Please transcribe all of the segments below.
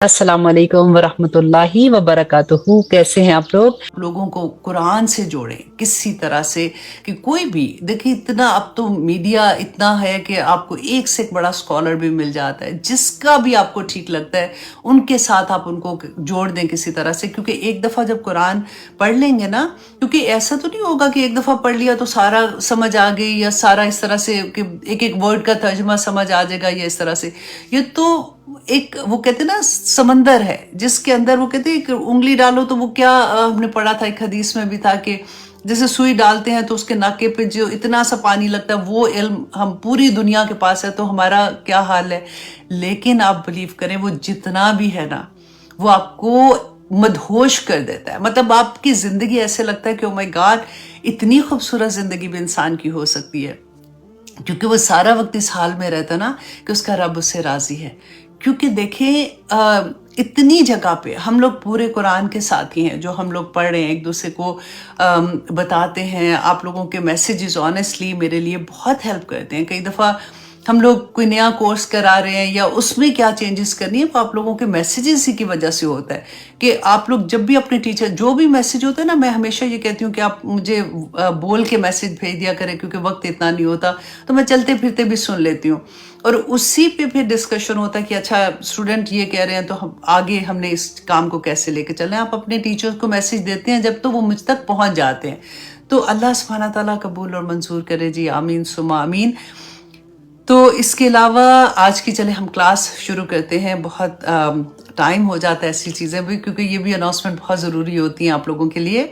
السلام علیکم ورحمۃ اللہ وبرکاتہ، کیسے ہیں آپ لوگوں کو قرآن سے جوڑیں کسی طرح سے کہ کوئی بھی دیکھیں، اتنا اب تو میڈیا اتنا ہے کہ آپ کو ایک سے ایک بڑا اسکالر بھی مل جاتا ہے، جس کا بھی آپ کو ٹھیک لگتا ہے ان کے ساتھ آپ ان کو جوڑ دیں کسی طرح سے، کیونکہ ایک دفعہ جب قرآن پڑھ لیں گے نا، کیونکہ ایسا تو نہیں ہوگا کہ ایک دفعہ پڑھ لیا تو سارا سمجھ آ گئی، یا سارا اس طرح سے کہ ایک ایک ورڈ کا ترجمہ سمجھ آ جائے گا، یا اس طرح سے یہ تو ایک وہ کہتے ہیں نا سمندر ہے جس کے اندر وہ کہتے ہیں کہ انگلی ڈالو تو وہ کیا ہم نے پڑھا تھا ایک حدیث میں بھی تھا کہ جیسے سوئی ڈالتے ہیں تو اس کے ناکے پہ جو اتنا سا پانی لگتا ہے، وہ علم ہم پوری دنیا کے پاس ہے، تو ہمارا کیا حال ہے۔ لیکن آپ بلیو کریں، وہ جتنا بھی ہے نا وہ آپ کو مدہوش کر دیتا ہے، مطلب آپ کی زندگی ایسے لگتا ہے کہ او مائی گاڈ، اتنی خوبصورت زندگی بھی انسان کی ہو سکتی ہے، کیونکہ وہ سارا وقت اس حال میں رہتا نا کہ اس کا رب اس سے راضی ہے۔ کیونکہ دیکھیں اتنی جگہ پہ ہم لوگ پورے قرآن کے ساتھی ہیں، جو ہم لوگ پڑھ رہے ہیں ایک دوسرے کو بتاتے ہیں، آپ لوگوں کے میسیجز آنیسٹلی میرے لیے بہت ہیلپ کرتے ہیں۔ کئی دفعہ ہم لوگ کوئی نیا کورس کرا رہے ہیں یا اس میں کیا چینجز کرنی ہے، وہ آپ لوگوں کے میسیجز ہی کی وجہ سے ہوتا ہے کہ آپ لوگ جب بھی اپنے ٹیچر جو بھی میسیج ہوتا ہے نا، میں ہمیشہ یہ کہتی ہوں کہ آپ مجھے بول کے میسیج بھیج دیا کریں، کیونکہ وقت اتنا نہیں ہوتا، تو میں چلتے پھرتے بھی سن لیتی ہوں، اور اسی پہ پھر ڈسکشن ہوتا ہے کہ اچھا اسٹوڈنٹ یہ کہہ رہے ہیں تو آگے ہم نے اس کام کو کیسے لے کے چلیں۔ آپ اپنے ٹیچرز کو میسیج دیتے ہیں جب تو وہ مجھ تک پہنچ جاتے ہیں، تو اللہ سبحانہ تعالیٰ قبول اور منظور کرے جی، آمین ثم آمین۔ تو اس کے علاوہ آج کی چلے ہم کلاس شروع کرتے ہیں، بہت ٹائم ہو جاتا ہے ایسی چیزیں بھی، کیونکہ یہ بھی اناؤنسمنٹ بہت ضروری ہوتی ہیں آپ لوگوں کے لیے۔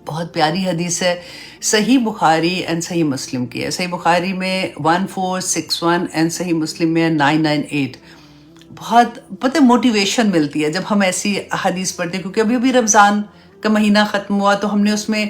بہت پیاری حدیث ہے، صحیح بخاری اینڈ صحیح مسلم کی ہے۔ صحیح بخاری میں 1461 اینڈ صحیح مسلم میں 998۔ بہت پتہ موٹیویشن ملتی ہے جب ہم ایسی حدیث پڑھتے ہیں، کیونکہ ابھی ابھی رمضان کا مہینہ ختم ہوا تو ہم نے اس میں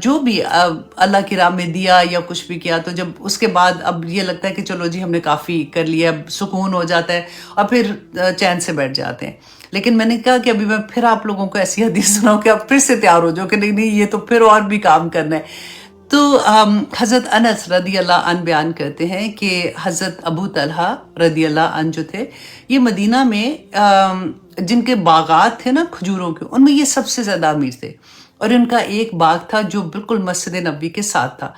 جو بھی اللہ کی راہ میں دیا یا کچھ بھی کیا، تو جب اس کے بعد اب یہ لگتا ہے کہ چلو جی ہم نے کافی کر لیا، اب سکون ہو جاتا ہے اور پھر چین سے بیٹھ جاتے ہیں۔ لیکن میں نے کہا کہ ابھی میں پھر آپ لوگوں کو ایسی حدیث سناؤں کہ آپ پھر سے تیار ہو جاؤ کہ نہیں نہیں، یہ تو پھر اور بھی کام کرنا ہے۔ تو حضرت انس رضی اللہ عنہ بیان کرتے ہیں کہ حضرت ابو طلحہ رضی اللہ عنہ جو تھے، یہ مدینہ میں جن کے باغات تھے نا کھجوروں کے، ان میں یہ سب سے زیادہ امیر تھے، اور ان کا ایک باغ تھا جو بالکل مسجد نبوی کے ساتھ تھا۔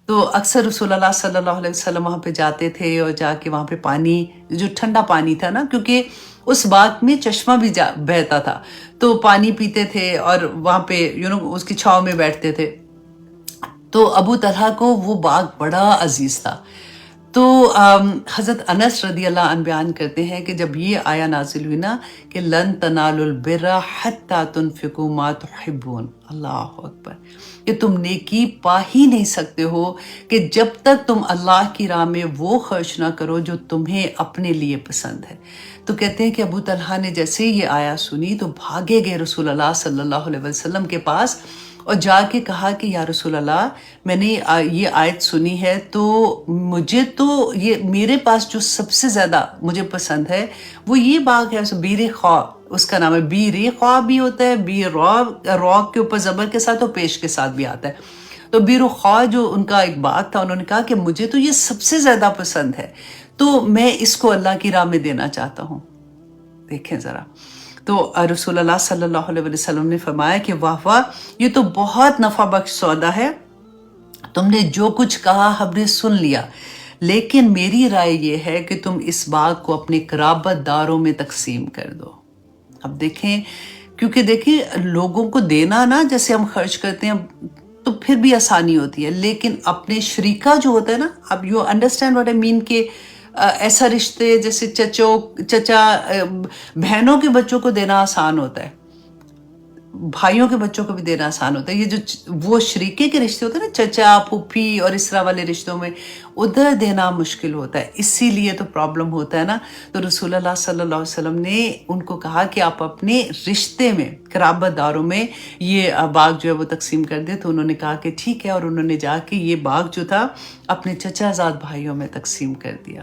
تو اکثر رسول اللہ صلی اللہ علیہ وسلم وہاں پہ جاتے تھے، اور جا کے وہاں پہ پانی جو ٹھنڈا پانی تھا نا، کیونکہ اس باغ میں چشمہ بھی بہتا تھا، تو پانی پیتے تھے اور وہاں پہ اس کی چھاؤں میں بیٹھتے تھے۔ تو ابو طلحہ کو وہ باغ بڑا عزیز تھا۔ تو حضرت انس رضی اللہ عنہ بیان کرتے ہیں کہ جب یہ آیا نازل ہوئی نا کہ لن تنالوا البر حتی تنفقوا ما تحبون، اللہ اکبر، کہ تم نیکی پا ہی نہیں سکتے ہو کہ جب تک تم اللہ کی راہ میں وہ خرچ نہ کرو جو تمہیں اپنے لیے پسند ہے۔ تو کہتے ہیں کہ ابو طلحہ نے جیسے یہ آیا سنی تو بھاگے گئے رسول اللہ صلی اللہ علیہ وسلم کے پاس، اور جا کے کہا کہ یا رسول اللہ، میں نے یہ آیت سنی ہے، تو مجھے تو یہ میرے پاس جو سب سے زیادہ مجھے پسند ہے وہ یہ باغ ہے، بیر خواہ اس کا نام ہے، بیر خواہ بھی ہوتا ہے، بیر را کے اوپر زبر کے ساتھ اور پیش کے ساتھ بھی آتا ہے۔ تو بیر خواہ جو ان کا ایک باغ تھا، انہوں نے کہا کہ مجھے تو یہ سب سے زیادہ پسند ہے، تو میں اس کو اللہ کی راہ میں دینا چاہتا ہوں۔ دیکھیں ذرا، تو رسول اللہ صلی اللہ علیہ وسلم نے فرمایا کہ واہ واہ، یہ تو بہت نفع بخش سودا ہے، تم نے جو کچھ کہا ہم نے سن لیا، لیکن میری رائے یہ ہے کہ تم اس باغ کو اپنے قرابت داروں میں تقسیم کر دو۔ اب دیکھیں، کیونکہ دیکھیں لوگوں کو دینا نا، جیسے ہم خرچ کرتے ہیں تو پھر بھی آسانی ہوتی ہے، لیکن اپنے شریکہ جو ہوتا ہے نا، اب یو انڈرسٹینڈ واٹ آئی مین، کہ ایسا رشتے جیسے چچا بہنوں کے بچوں کو دینا آسان ہوتا ہے، بھائیوں کے بچوں کو بھی دینا آسان ہوتا ہے، یہ جو وہ شریکے کے رشتے ہوتے ہیں نا، چچا پھوپھی اور اس طرح والے رشتوں میں ادھر دینا مشکل ہوتا ہے، اسی لیے تو پرابلم ہوتا ہے نا۔ تو رسول اللہ صلی اللہ علیہ وسلم نے ان کو کہا کہ آپ اپنے رشتے میں، قرابت داروں میں یہ باغ جو ہے وہ تقسیم کر دیں، تو انہوں نے کہا کہ ٹھیک ہے، اور انہوں نے جا کے یہ باغ جو تھا اپنے چچا زاد بھائیوں میں تقسیم کر دیا۔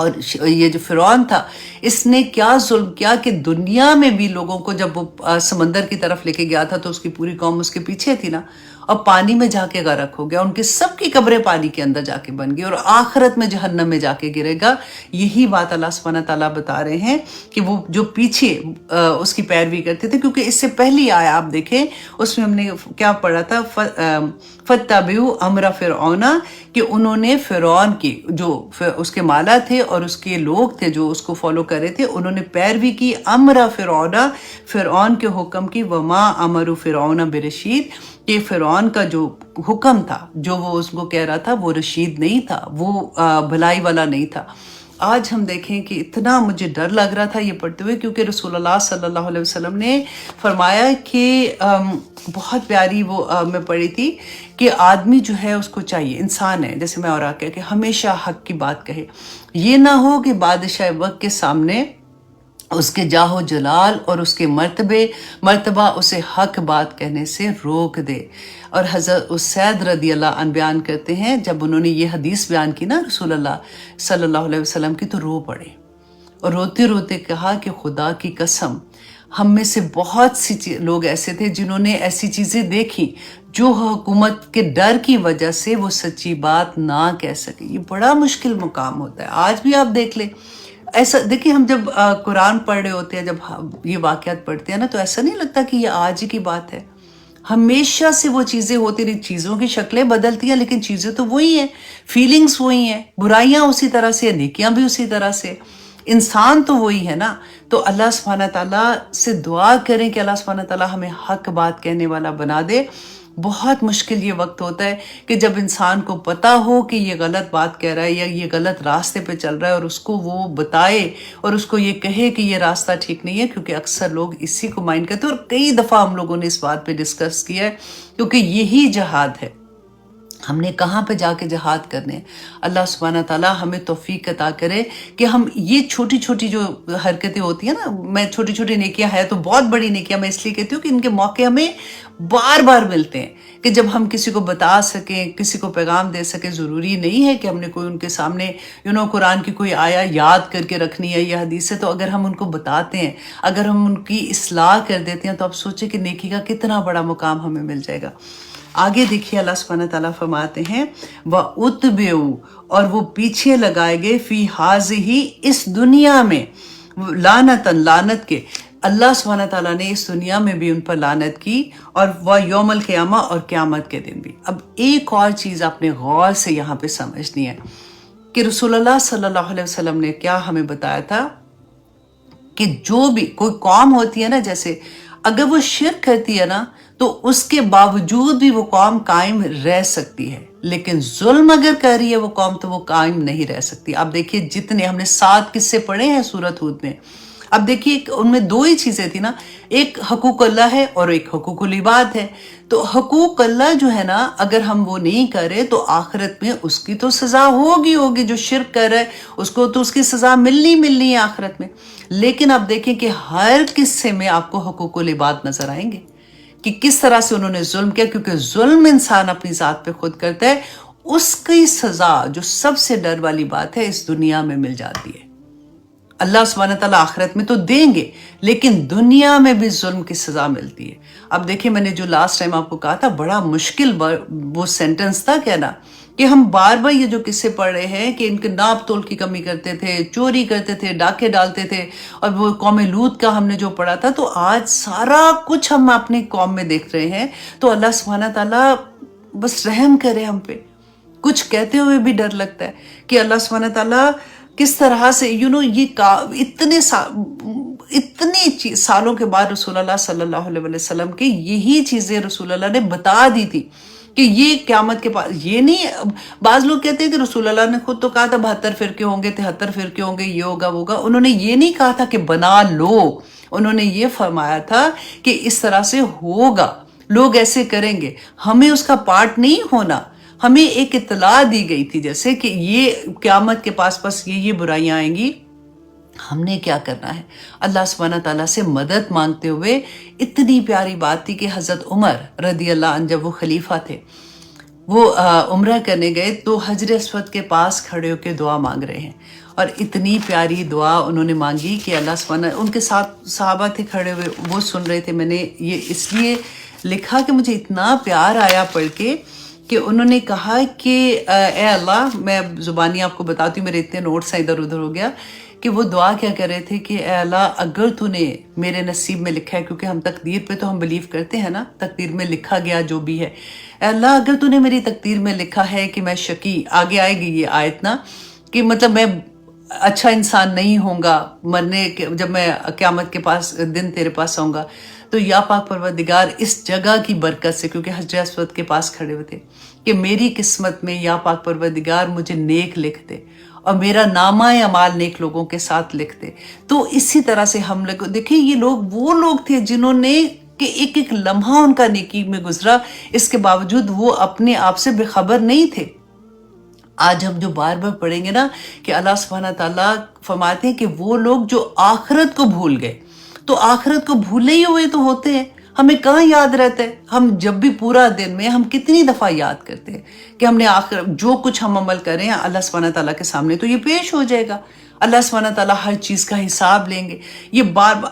اور یہ جو فرعون تھا اس نے کیا ظلم کیا کہ دنیا میں بھی لوگوں کو جب وہ سمندر کی طرف لے کے گیا تھا تو اس کی پوری قوم اس کے پیچھے تھی نا، اور پانی میں جا کے غرق ہو گیا، ان کی سب کی قبریں پانی کے اندر جا کے بن گئی اور آخرت میں جہنم میں جا کے گرے گا۔ یہی بات اللہ سبحانہ تعالیٰ بتا رہے ہیں کہ وہ جو پیچھے اس کی پیروی کرتے تھے، کیونکہ اس سے پہلی آیا آپ دیکھیں اس میں ہم نے کیا پڑھا تھا، فَاتَّبِعُوا أَمْرَ فِرْعَوْنَ، کہ انہوں نے فرعون کی جو اس کے مالا تھے اور اس کے لوگ تھے جو اس کو فالو کر رہے تھے، انہوں نے پیروی کی امر فرعون، فرعون کے حکم کی، وما امر فرعون برشید، کہ فرعون کا جو حکم تھا جو وہ اس کو کہہ رہا تھا وہ رشید نہیں تھا، وہ بھلائی والا نہیں تھا۔ آج ہم دیکھیں کہ اتنا مجھے ڈر لگ رہا تھا یہ پڑھتے ہوئے، کیونکہ رسول اللہ صلی اللہ علیہ وسلم نے فرمایا کہ بہت پیاری وہ میں پڑھی تھی کہ آدمی جو ہے اس کو چاہیے، انسان ہے جیسے میں اور آگے کہ ہمیشہ حق کی بات کہے، یہ نہ ہو کہ بادشاہ وقت کے سامنے اس کے جاہ و جلال اور اس کے مرتبہ اسے حق بات کہنے سے روک دے۔ اور حضرت اسید رضی اللہ عنہ بیان کرتے ہیں جب انہوں نے یہ حدیث بیان کی نا رسول اللہ صلی اللہ علیہ وسلم کی، تو رو پڑے اور روتے روتے کہا کہ خدا کی قسم ہم میں سے بہت سی لوگ ایسے تھے جنہوں نے ایسی چیزیں دیکھی جو حکومت کے ڈر کی وجہ سے وہ سچی بات نہ کہہ سکے۔ یہ بڑا مشکل مقام ہوتا ہے، آج بھی آپ دیکھ لیں ایسا۔ دیکھیں ہم جب قرآن پڑھ رہے ہوتے ہیں، جب یہ واقعات پڑھتے ہیں نا، تو ایسا نہیں لگتا کہ یہ آج ہی کی بات ہے، ہمیشہ سے وہ چیزیں ہوتی رہی، چیزوں کی شکلیں بدلتی ہیں لیکن چیزیں تو وہی ہیں، فیلنگز وہی ہیں، برائیاں اسی طرح سے، نیکیاں بھی اسی طرح سے، انسان تو وہی ہے نا۔ تو اللہ سبحانہ تعالیٰ سے دعا کریں کہ اللہ سبحانہ تعالیٰ ہمیں حق بات کہنے والا بنا دے۔ بہت مشکل یہ وقت ہوتا ہے کہ جب انسان کو پتہ ہو کہ یہ غلط بات کہہ رہا ہے یا یہ غلط راستے پہ چل رہا ہے، اور اس کو وہ بتائے اور اس کو یہ کہے کہ یہ راستہ ٹھیک نہیں ہے، کیونکہ اکثر لوگ اسی کو مائنڈ کرتے ہیں، اور کئی دفعہ ہم لوگوں نے اس بات پہ ڈسکس کیا ہے، کیونکہ یہی جہاد ہے۔ ہم نے کہاں پہ جا کے جہاد کرنے ہیں؟ اللہ سبحانہ تعالیٰ ہمیں توفیق عطا کرے کہ ہم یہ چھوٹی چھوٹی جو حرکتیں ہوتی ہیں نا، میں چھوٹی چھوٹی نیکیاں ہیں تو بہت بڑی نیکیاں میں اس لیے کہتی ہوں کہ ان کے موقع ہمیں بار بار ملتے ہیں کہ جب ہم کسی کو بتا سکیں، کسی کو پیغام دے سکیں۔ ضروری نہیں ہے کہ ہم نے کوئی ان کے سامنے قرآن کی کوئی آیا یاد کر کے رکھنی ہے یا حدیث ہے، تو اگر ہم ان کو بتاتے ہیں، اگر ہم ان کی اصلاح کر دیتے ہیں، تو آپ سوچیں کہ نیکی کا کتنا بڑا مقام ہمیں مل جائے گا۔ آگے دیکھیے اللہ سبحانہ تعالیٰ فرماتے ہیں وَأُتْبِعُوا، اور وہ پیچھے لگائے گئے، فی ہَذِهِ، اس دنیا میں، لعنتاً، لعنت کے، اللہ سبحانہ تعالیٰ نے اس دنیا میں بھی ان پر لعنت کی، اور وَيَوْمَ الْقِيَامَةِ، اور قیامت کے دن بھی۔ اب ایک اور چیز آپ نے غور سے یہاں پہ سمجھنی ہے کہ رسول اللہ صلی اللہ علیہ وسلم نے کیا ہمیں بتایا تھا کہ جو بھی کوئی قوم ہوتی ہے نا، جیسے اگر وہ شرک کرتی ہے نا تو اس کے باوجود بھی وہ قوم قائم رہ سکتی ہے، لیکن ظلم اگر کر رہی ہے وہ قوم تو وہ قائم نہیں رہ سکتی۔ اب دیکھیے جتنے ہم نے 7 قصے پڑھے ہیں سورۃ ہود میں، اب دیکھیے ان میں 2 ہی چیزیں تھی نا، ایک حقوق اللہ ہے اور ایک حقوق العباد ہے۔ تو حقوق اللہ جو ہے نا، اگر ہم وہ نہیں کرے تو آخرت میں اس کی تو سزا ہوگی، جو شرک کر رہا ہے اس کو تو اس کی سزا ملنی ہے آخرت میں۔ لیکن آپ دیکھیں کہ ہر قصے میں آپ کو حقوق العباد نظر آئیں گے کہ کس طرح سے انہوں نے ظلم کیا، کیونکہ ظلم انسان اپنی ذات پہ خود کرتا ہے، اس کی سزا جو سب سے ڈر والی بات ہے اس دنیا میں مل جاتی ہے۔ اللہ سبحانہ تعالیٰ آخرت میں تو دیں گے لیکن دنیا میں بھی ظلم کی سزا ملتی ہے۔ اب دیکھیں میں نے جو لاسٹ ٹائم آپ کو کہا تھا، بڑا مشکل وہ سینٹنس تھا کہنا کہ ہم بار بار یہ جو قصے پڑھ رہے ہیں کہ ان کے ناپ تول کی کمی کرتے تھے، چوری کرتے تھے، ڈاکے ڈالتے تھے، اور وہ قوم لوط کا ہم نے جو پڑھا تھا، تو آج سارا کچھ ہم اپنی قوم میں دیکھ رہے ہیں۔ تو اللہ سبحانہ تعالیٰ بس رحم کرے ہم پہ۔ کچھ کہتے ہوئے بھی ڈر لگتا ہے کہ اللہ سبحانہ تعالیٰ کس طرح سے یہ اتنے سالوں کے بعد رسول اللہ صلی اللہ علیہ وسلم کے یہی چیزیں رسول اللہ نے بتا دی تھی کہ یہ قیامت کے پاس، یہ نہیں، بعض لوگ کہتے ہیں کہ رسول اللہ نے خود تو کہا تھا 72 فرقے ہوں گے، 73 فرقے ہوں گے، یہ ہوگا وہ ہوگا۔ انہوں نے یہ نہیں کہا تھا کہ بنا لو، انہوں نے یہ فرمایا تھا کہ اس طرح سے ہوگا، لوگ ایسے کریں گے، ہمیں اس کا پارٹ نہیں ہونا۔ ہمیں ایک اطلاع دی گئی تھی جیسے کہ یہ قیامت کے پاس یہ برائیاں آئیں گی، ہم نے کیا کرنا ہے؟ اللہ سبحانہ تعالیٰ سے مدد مانگتے ہوئے اتنی پیاری بات تھی کہ حضرت عمر رضی اللہ عنہ جب وہ خلیفہ تھے، وہ عمرہ کرنے گئے تو حجر اسود کے پاس کھڑے ہو کے دعا مانگ رہے ہیں، اور اتنی پیاری دعا انہوں نے مانگی کہ اللہ سبحانہ، ان کے ساتھ صحابہ تھے کھڑے ہوئے، وہ سن رہے تھے. میں نے یہ اس لیے لکھا کہ مجھے اتنا پیار آیا پڑھ کے کہ انہوں نے کہا کہ اے اللہ، میں زبانی آپ کو بتاتی ہوں، میرے اتنے نوٹس ہیں ادھر ادھر ہو گیا، کہ وہ دعا کیا کر رہے تھے کہ اے اللہ، اگر تو نے میرے نصیب میں لکھا ہے، کیونکہ ہم تقدیر پہ تو ہم بلیو کرتے ہیں نا، تقدیر میں لکھا گیا جو بھی ہے، اے اللہ اگر تو نے میری تقدیر میں لکھا ہے کہ میں شقی، آگے آئے گی یہ آیت نا، کہ مطلب میں اچھا انسان نہیں ہوں گا مرنے کے، جب میں قیامت کے پاس دن تیرے پاس آؤں گا، تو یا پاک پروردگار اس جگہ کی برکت سے، کیونکہ حجر اسود کے پاس کھڑے ہوئے تھے، کہ میری قسمت میں یا پاک پروردگار مجھے نیک لکھ دے اور میرا نامہ اعمال نیک لوگوں کے ساتھ لکھ دے. تو اسی طرح سے ہم لوگ دیکھیں، یہ لوگ وہ لوگ تھے جنہوں نے کہ ایک ایک لمحہ ان کا نیکی میں گزرا، اس کے باوجود وہ اپنے آپ سے بے خبر نہیں تھے. آج ہم جو بار بار پڑھیں گے نا کہ اللہ سبحانہ تعالیٰ فرماتے ہیں کہ وہ لوگ جو آخرت کو بھول گئے، تو آخرت کو بھولے ہی ہوئے تو ہوتے ہیں، ہمیں کہاں یاد رہتا ہے؟ ہم جب بھی پورا دن میں ہم کتنی دفعہ یاد کرتے ہیں کہ ہم نے آخر جو کچھ ہم عمل کریں اللہ سبحانہ تعالیٰ کے سامنے تو یہ پیش ہو جائے گا، اللہ سبحانہ تعالیٰ ہر چیز کا حساب لیں گے. یہ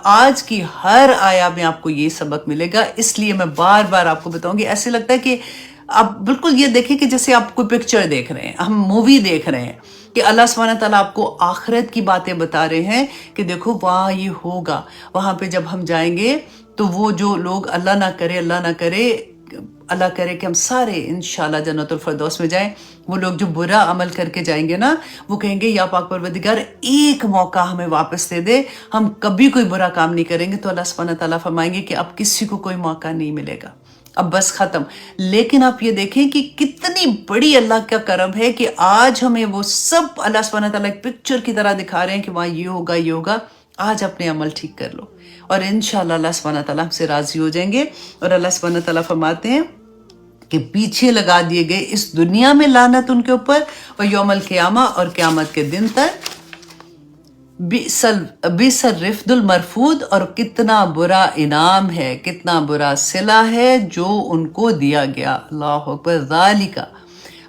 آج کی ہر آیا میں آپ کو یہ سبق ملے گا، اس لیے میں بار بار آپ کو بتاؤں گی. ایسے لگتا ہے کہ آپ بالکل یہ دیکھیں کہ جیسے آپ کوئی پکچر دیکھ رہے ہیں، ہم مووی دیکھ رہے ہیں، کہ اللہ سبحانہ تعالیٰ آپ کو آخرت کی باتیں بتا رہے ہیں کہ دیکھو وہاں یہ ہوگا، وہاں پہ جب ہم جائیں گے تو وہ جو لوگ اللہ نہ کرے اللہ کرے کہ ہم سارے انشاءاللہ جنت الفردوس میں جائیں، وہ لوگ جو برا عمل کر کے جائیں گے نا، وہ کہیں گے یا پاک پروردگار ایک موقع ہمیں واپس دے دے، ہم کبھی کوئی برا کام نہیں کریں گے. تو اللہ سبحانہ تعالیٰ فرمائیں گے کہ اب کسی کو کوئی موقع نہیں ملے گا، اب بس ختم. لیکن آپ یہ دیکھیں کہ کتنی بڑی اللہ کا کرم ہے کہ آج ہمیں وہ سب اللہ سبحانہ تعالیٰ ایک پکچر کی طرح دکھا رہے ہیں کہ وہاں یہ ہوگا یہ ہوگا. آج اپنے عمل ٹھیک کر لو اور انشاءاللہ اللہ سبحانہ تعالیٰ ہم سے راضی ہو جائیں گے. اور اللہ سبحانہ تعالیٰ فرماتے ہیں کہ پیچھے لگا دیے گئے اس دنیا میں لعنت ان کے اوپر، اور یوم القیامہ اور قیامت کے دن تک بئس الرفد المرفود، اور کتنا برا انعام ہے، کتنا برا صلہ ہے جو ان کو دیا گیا. اللہ اکبر. ذالک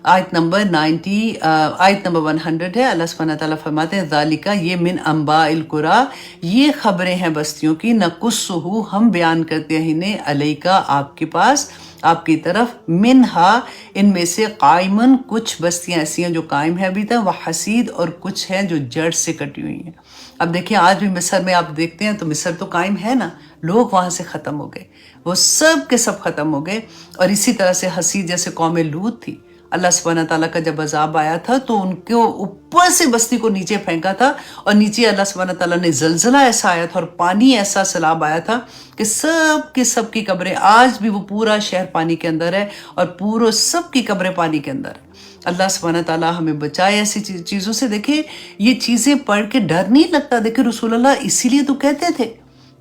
آیت نمبر 100 ہے. اللہ سبحانہ تعالیٰ فرماتے ہیں ذالک، یہ من انباء القری، یہ خبریں ہیں بستیوں کی، نقصہ ہم بیان کرتے ہیں انہیں، علیکا آپ کے پاس، آپ کی طرف، منہا ان میں سے، قائمن کچھ بستیاں ایسی ہیں جو قائم ہیں ابھی تک، وحسید اور کچھ ہیں جو جڑ سے کٹی ہوئی ہیں. اب دیکھیں آج بھی مصر میں آپ دیکھتے ہیں تو مصر تو قائم ہے نا، لوگ وہاں سے ختم ہو گئے، وہ سب کے سب ختم ہو گئے. اور اسی طرح سے حسید جیسے قوم لوط تھی، اللہ سبحانہ تعالیٰ کا جب عذاب آیا تھا تو ان کو اوپر سے بستی کو نیچے پھینکا تھا، اور نیچے اللہ سبحانہ تعالیٰ نے زلزلہ ایسا آیا تھا اور پانی ایسا سیلاب آیا تھا کہ سب کی سب کی قبریں، آج بھی وہ پورا شہر پانی کے اندر ہے اور پورو سب کی قبریں پانی کے اندر ہے. اللہ سبحانہ تعالیٰ ہمیں بچائے ایسی چیزوں سے. دیکھیں یہ چیزیں پڑھ کے ڈر نہیں لگتا. دیکھیں رسول اللہ اسی لیے تو کہتے تھے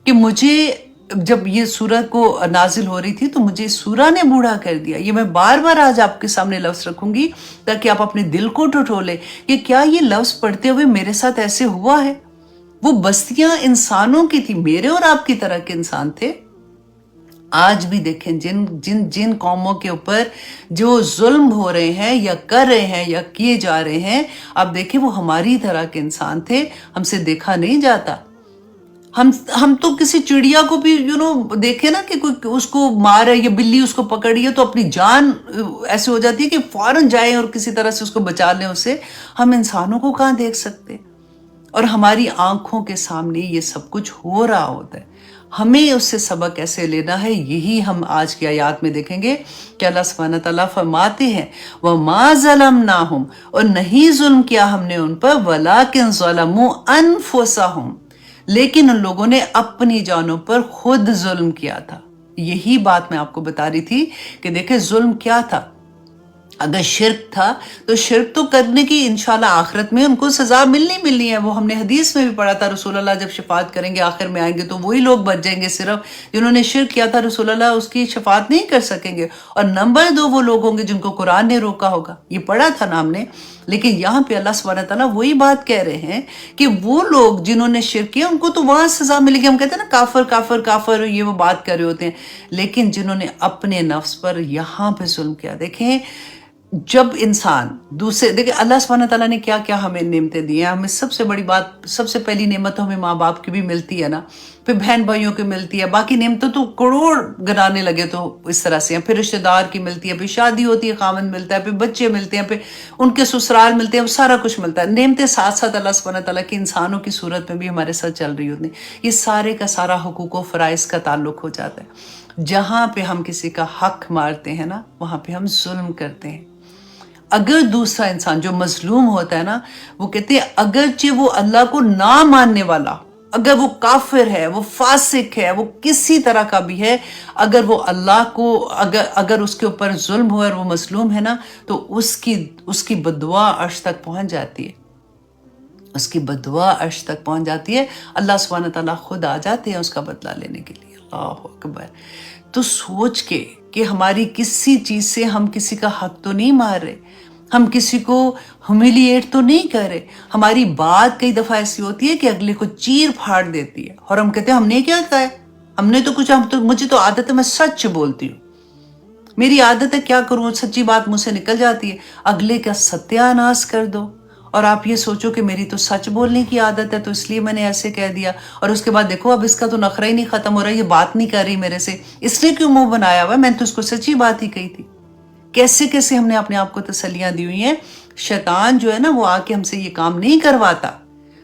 کہ مجھے جب یہ سورت کو نازل ہو رہی تھی تو مجھے اس سورہ نے بوڑھا کر دیا. یہ میں بار بار آج آپ کے سامنے لفظ رکھوں گی تاکہ آپ اپنے دل کو ٹٹولے کہ کیا یہ لفظ پڑھتے ہوئے میرے ساتھ ایسے ہوا ہے. وہ بستیاں انسانوں کی تھی، میرے اور آپ کی طرح کے انسان تھے. آج بھی دیکھیں جن قوموں کے اوپر جو ظلم ہو رہے ہیں یا کر رہے ہیں یا کیے جا رہے ہیں، آپ دیکھیں وہ ہماری طرح کے انسان تھے، ہم سے دیکھا نہیں جاتا. ہم تو کسی چڑیا کو بھی دیکھیں نا کہ کوئی اس کو مار ہے یا بلی اس کو پکڑی ہے تو اپنی جان ایسے ہو جاتی ہے کہ فوراً جائیں اور کسی طرح سے اس کو بچا لیں اسے. ہم انسانوں کو کہاں دیکھ سکتے، اور ہماری آنکھوں کے سامنے یہ سب کچھ ہو رہا ہوتا ہے. ہمیں اس سے سبق کیسے لینا ہے، یہی ہم آج کی آیات میں دیکھیں گے کہ اللہ سبحانہ تعالیٰ فرماتے ہیں وَمَا ظَلَمْنَاهُمْ، اور نہیں ظلم کیا ہم نے ان پر، وَلَٰكِنْ ظَلَمُوا أَنفُسَهُمْ، لیکن ان لوگوں نے اپنی جانوں پر خود ظلم کیا تھا. یہی بات میں آپ کو بتا رہی تھی کہ دیکھیں ظلم کیا تھا. اگر شرک تھا تو شرک تو کرنے کی انشاءاللہ آخرت میں ان کو سزا ملنی ہے. وہ ہم نے حدیث میں بھی پڑھا تھا، رسول اللہ جب شفاعت کریں گے آخر میں آئیں گے تو وہی لوگ بچ جائیں گے صرف جنہوں نے شرک کیا تھا. رسول اللہ اس کی شفاعت نہیں کر سکیں گے. اور نمبر 2 وہ لوگ ہوں گے جن کو قرآن نے روکا ہوگا. یہ پڑھا تھا نا ہم نے. لیکن یہاں پہ اللہ سبحانہ تعالیٰ وہی بات کہہ رہے ہیں کہ وہ لوگ جنہوں نے شرک کیا ان کو تو وہاں سزا ملے گی. ہم کہتے ہیں نا کافر کافر کافر، یہ وہ بات کر رہے ہوتے ہیں. لیکن جنہوں نے اپنے نفس پر یہاں پہ ظلم کیا، دیکھیں جب انسان دوسرے، دیکھیں اللہ سبحانہ تعالیٰ نے کیا کیا ہمیں نعمتیں دی ہیں. ہمیں سب سے بڑی بات، سب سے پہلی نعمت تو ہمیں ماں باپ کی بھی ملتی ہے نا، پھر بہن بھائیوں کی ملتی ہے، باقی نعمتیں تو کروڑ گنانے لگے تو اس طرح سے ہیں. پھر رشتہ دار کی ملتی ہے، پھر شادی ہوتی ہے، خاوند ملتا ہے، پھر بچے ملتے ہیں، پھر ان کے سسرال ملتے ہیں، سارا کچھ ملتا ہے. نعمتیں ساتھ ساتھ اللہ سبحانہ تعالیٰ کی انسانوں کی صورت میں بھی ہمارے ساتھ چل رہی ہوتی ہیں. یہ سارے کا سارا حقوق و فرائض کا تعلق ہو جاتا ہے. جہاں پہ ہم کسی کا حق مارتے ہیں نا، وہاں پہ ہم ظلم کرتے ہیں. اگر دوسرا انسان جو مظلوم ہوتا ہے نا، وہ کہتے ہیں اگرچہ وہ اللہ کو نہ ماننے والا، اگر وہ کافر ہے، وہ فاسق ہے، وہ کسی طرح کا بھی ہے، اگر وہ اللہ کو اگر اس کے اوپر ظلم ہوا اور وہ مظلوم ہے نا، تو اس کی بددعا عرش تک پہنچ جاتی ہے. اس کی بددعا عرش تک پہنچ جاتی ہے. اللہ سبحانہ تعالیٰ خود آ جاتے ہیں اس کا بدلہ لینے کے لیے. اللہ اکبر. تو سوچ کے کہ ہماری کسی چیز سے ہم کسی کا حق تو نہیں مار رہے، ہم کسی کو ہمیلیٹ تو نہیں کر رہے. ہماری بات کئی دفعہ ایسی ہوتی ہے کہ اگلے کو چیر پھاڑ دیتی ہے اور ہم کہتے ہیں ہم نے کیا کہا ہے، ہم نے تو کچھ، مجھے تو عادت ہے میں سچ بولتی ہوں، میری عادت ہے کیا کروں، سچی بات مجھ سے نکل جاتی ہے. اگلے کا ستیہ ناش کر دو اور آپ یہ سوچو کہ میری تو سچ بولنے کی عادت ہے تو اس لیے میں نے ایسے کہہ دیا. اور اس کے بعد دیکھو اب اس کا تو نخرہ ہی نہیں ختم ہو رہا، یہ بات نہیں کر رہی میرے سے، اس نے کیوں منہ بنایا ہوا ہے، میں نے تو اس کو سچی بات ہی کہی تھی. کیسے کیسے ہم نے اپنے آپ کو تسلیاں دی ہوئی ہیں. شیطان جو ہے نا وہ آ کے ہم سے یہ کام نہیں کرواتا،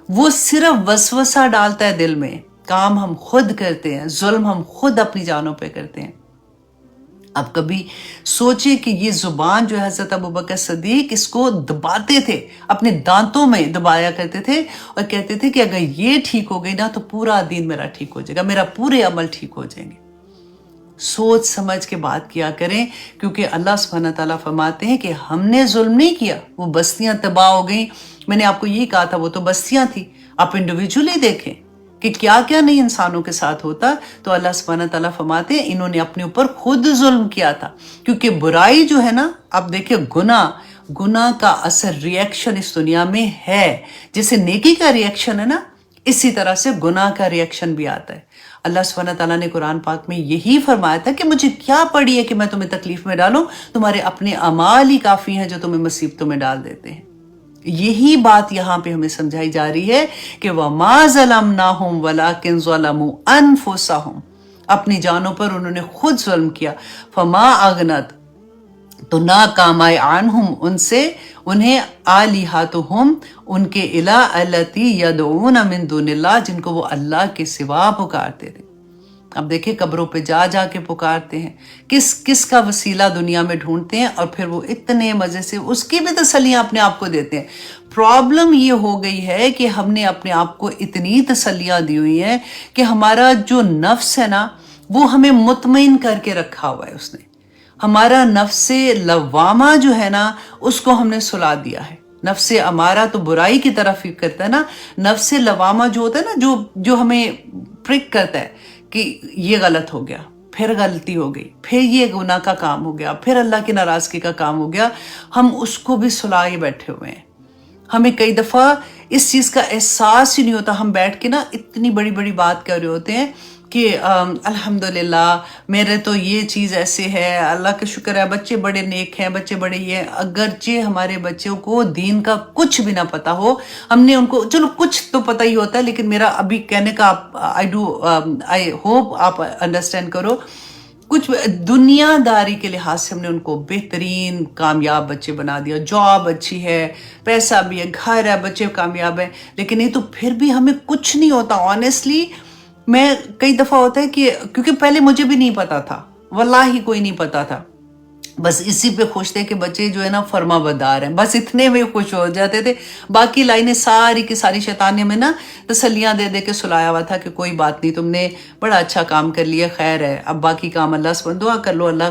وہ صرف وسوسہ ڈالتا ہے دل میں. کام ہم خود کرتے ہیں، ظلم ہم خود اپنی جانوں پہ کرتے ہیں. اب کبھی سوچے کہ یہ زبان جو ہے حضرت ابوبکر صدیق اس کو دباتے تھے، اپنے دانتوں میں دبایا کرتے تھے اور کہتے تھے کہ اگر یہ ٹھیک ہو گئی نا تو پورا دین میرا ٹھیک ہو جائے گا، میرا پورے عمل ٹھیک ہو جائیں گے. سوچ سمجھ کے بات کیا کریں، کیونکہ اللہ سبحانہ تعالیٰ فرماتے ہیں کہ ہم نے ظلم نہیں کیا، وہ بستیاں تباہ ہو گئیں. میں نے آپ کو یہ کہا تھا وہ تو بستیاں تھیں. آپ انڈیویجولی دیکھیں کہ کیا کیا نہیں انسانوں کے ساتھ ہوتا. تو اللہ سبحانہ تعالیٰ فرماتے ہیں انہوں نے اپنے اوپر خود ظلم کیا تھا. کیونکہ برائی جو ہے نا، آپ دیکھیں گناہ کا اثر ریئیکشن اس دنیا میں ہے. جیسے نیکی کا ریئیکشن ہے نا، اسی طرح سے گناہ کا ریئیکشن بھی آتا ہے. اللہ سبحانہ تعالیٰ نے قرآن پاک میں یہی فرمایا تھا کہ مجھے کیا پڑی ہے کہ میں تمہیں تکلیف میں ڈالوں، تمہارے اپنے اعمال ہی کافی ہیں جو تمہیں مصیبتوں میں ڈال دیتے ہیں. یہی بات یہاں پہ ہمیں سمجھائی جا رہی ہے کہ وَمَا ظَلَمْنَاهُمْ وَلَكِنْ ظَلَمُوا أَنفُسَهُمْ، اپنی جانوں پر انہوں نے خود ظلم کیا. فَمَا أَغْنَتْ، تو نہ کام آئے، عنہم ان سے، انہیں، آلہتہم ان کے الہ التی یدعون من دون اللہ جن کو وہ اللہ کے سوا پکارتے تھے. اب دیکھیں قبروں پہ جا جا کے پکارتے ہیں، کس کا وسیلہ دنیا میں ڈھونڈتے ہیں اور پھر وہ اتنے مزے سے اس کی بھی تسلیاں اپنے آپ کو دیتے ہیں. پرابلم یہ ہو گئی ہے کہ ہم نے اپنے آپ کو اتنی تسلیاں دی ہوئی ہیں کہ ہمارا جو نفس ہے نا وہ ہمیں مطمئن کر کے رکھا ہوا ہے. اس نے ہمارا نفس لوامہ جو ہے نا اس کو ہم نے سلا دیا ہے. نفس امارہ تو برائی کی طرف ہی کرتا ہے نا، نفس لوامہ جو ہوتا ہے نا جو ہمیں پرک کرتا ہے کہ یہ غلط ہو گیا، پھر غلطی ہو گئی، پھر یہ گناہ کا کام ہو گیا، پھر اللہ کی ناراضگی کا کام ہو گیا، ہم اس کو بھی سلائے بیٹھے ہوئے ہیں. ہمیں کئی دفعہ اس چیز کا احساس ہی نہیں ہوتا. ہم بیٹھ کے نا اتنی بڑی بڑی بات کر رہے ہوتے ہیں کہ الحمدللہ میرے تو یہ چیز ایسے ہے، اللہ کا شکر ہے، بچے بڑے نیک ہیں، بچے بڑے یہ ہیں. اگرچہ ہمارے بچوں کو دین کا کچھ بھی نہ پتا ہو، ہم نے ان کو، چلو کچھ تو پتہ ہی ہوتا ہے، لیکن میرا ابھی کہنے کا آئی ہوپ آپ انڈرسٹینڈ کرو، کچھ دنیا داری کے لحاظ سے ہم نے ان کو بہترین کامیاب بچے بنا دیا. جاب اچھی ہے، پیسہ بھی ہے، گھر ہے، بچے کامیاب ہیں، لیکن یہ تو پھر بھی ہمیں کچھ نہیں ہوتا. آنیسٹلی میں کئی دفعہ ہوتا ہے کہ کیونکہ پہلے مجھے بھی نہیں پتا تھا، واللہ کوئی نہیں پتا تھا، بس اسی پہ خوش تھے کہ بچے جو ہے نا فرما بردار ہیں، بس اتنے میں خوش ہو جاتے تھے. باقی لائنیں ساری کی ساری شیطان نے میں نا تسلیاں دے دے کے سلایا ہوا تھا کہ کوئی بات نہیں، تم نے بڑا اچھا کام کر لیا، خیر ہے، اب باقی کام اللہ سے دعا کر لو، اللہ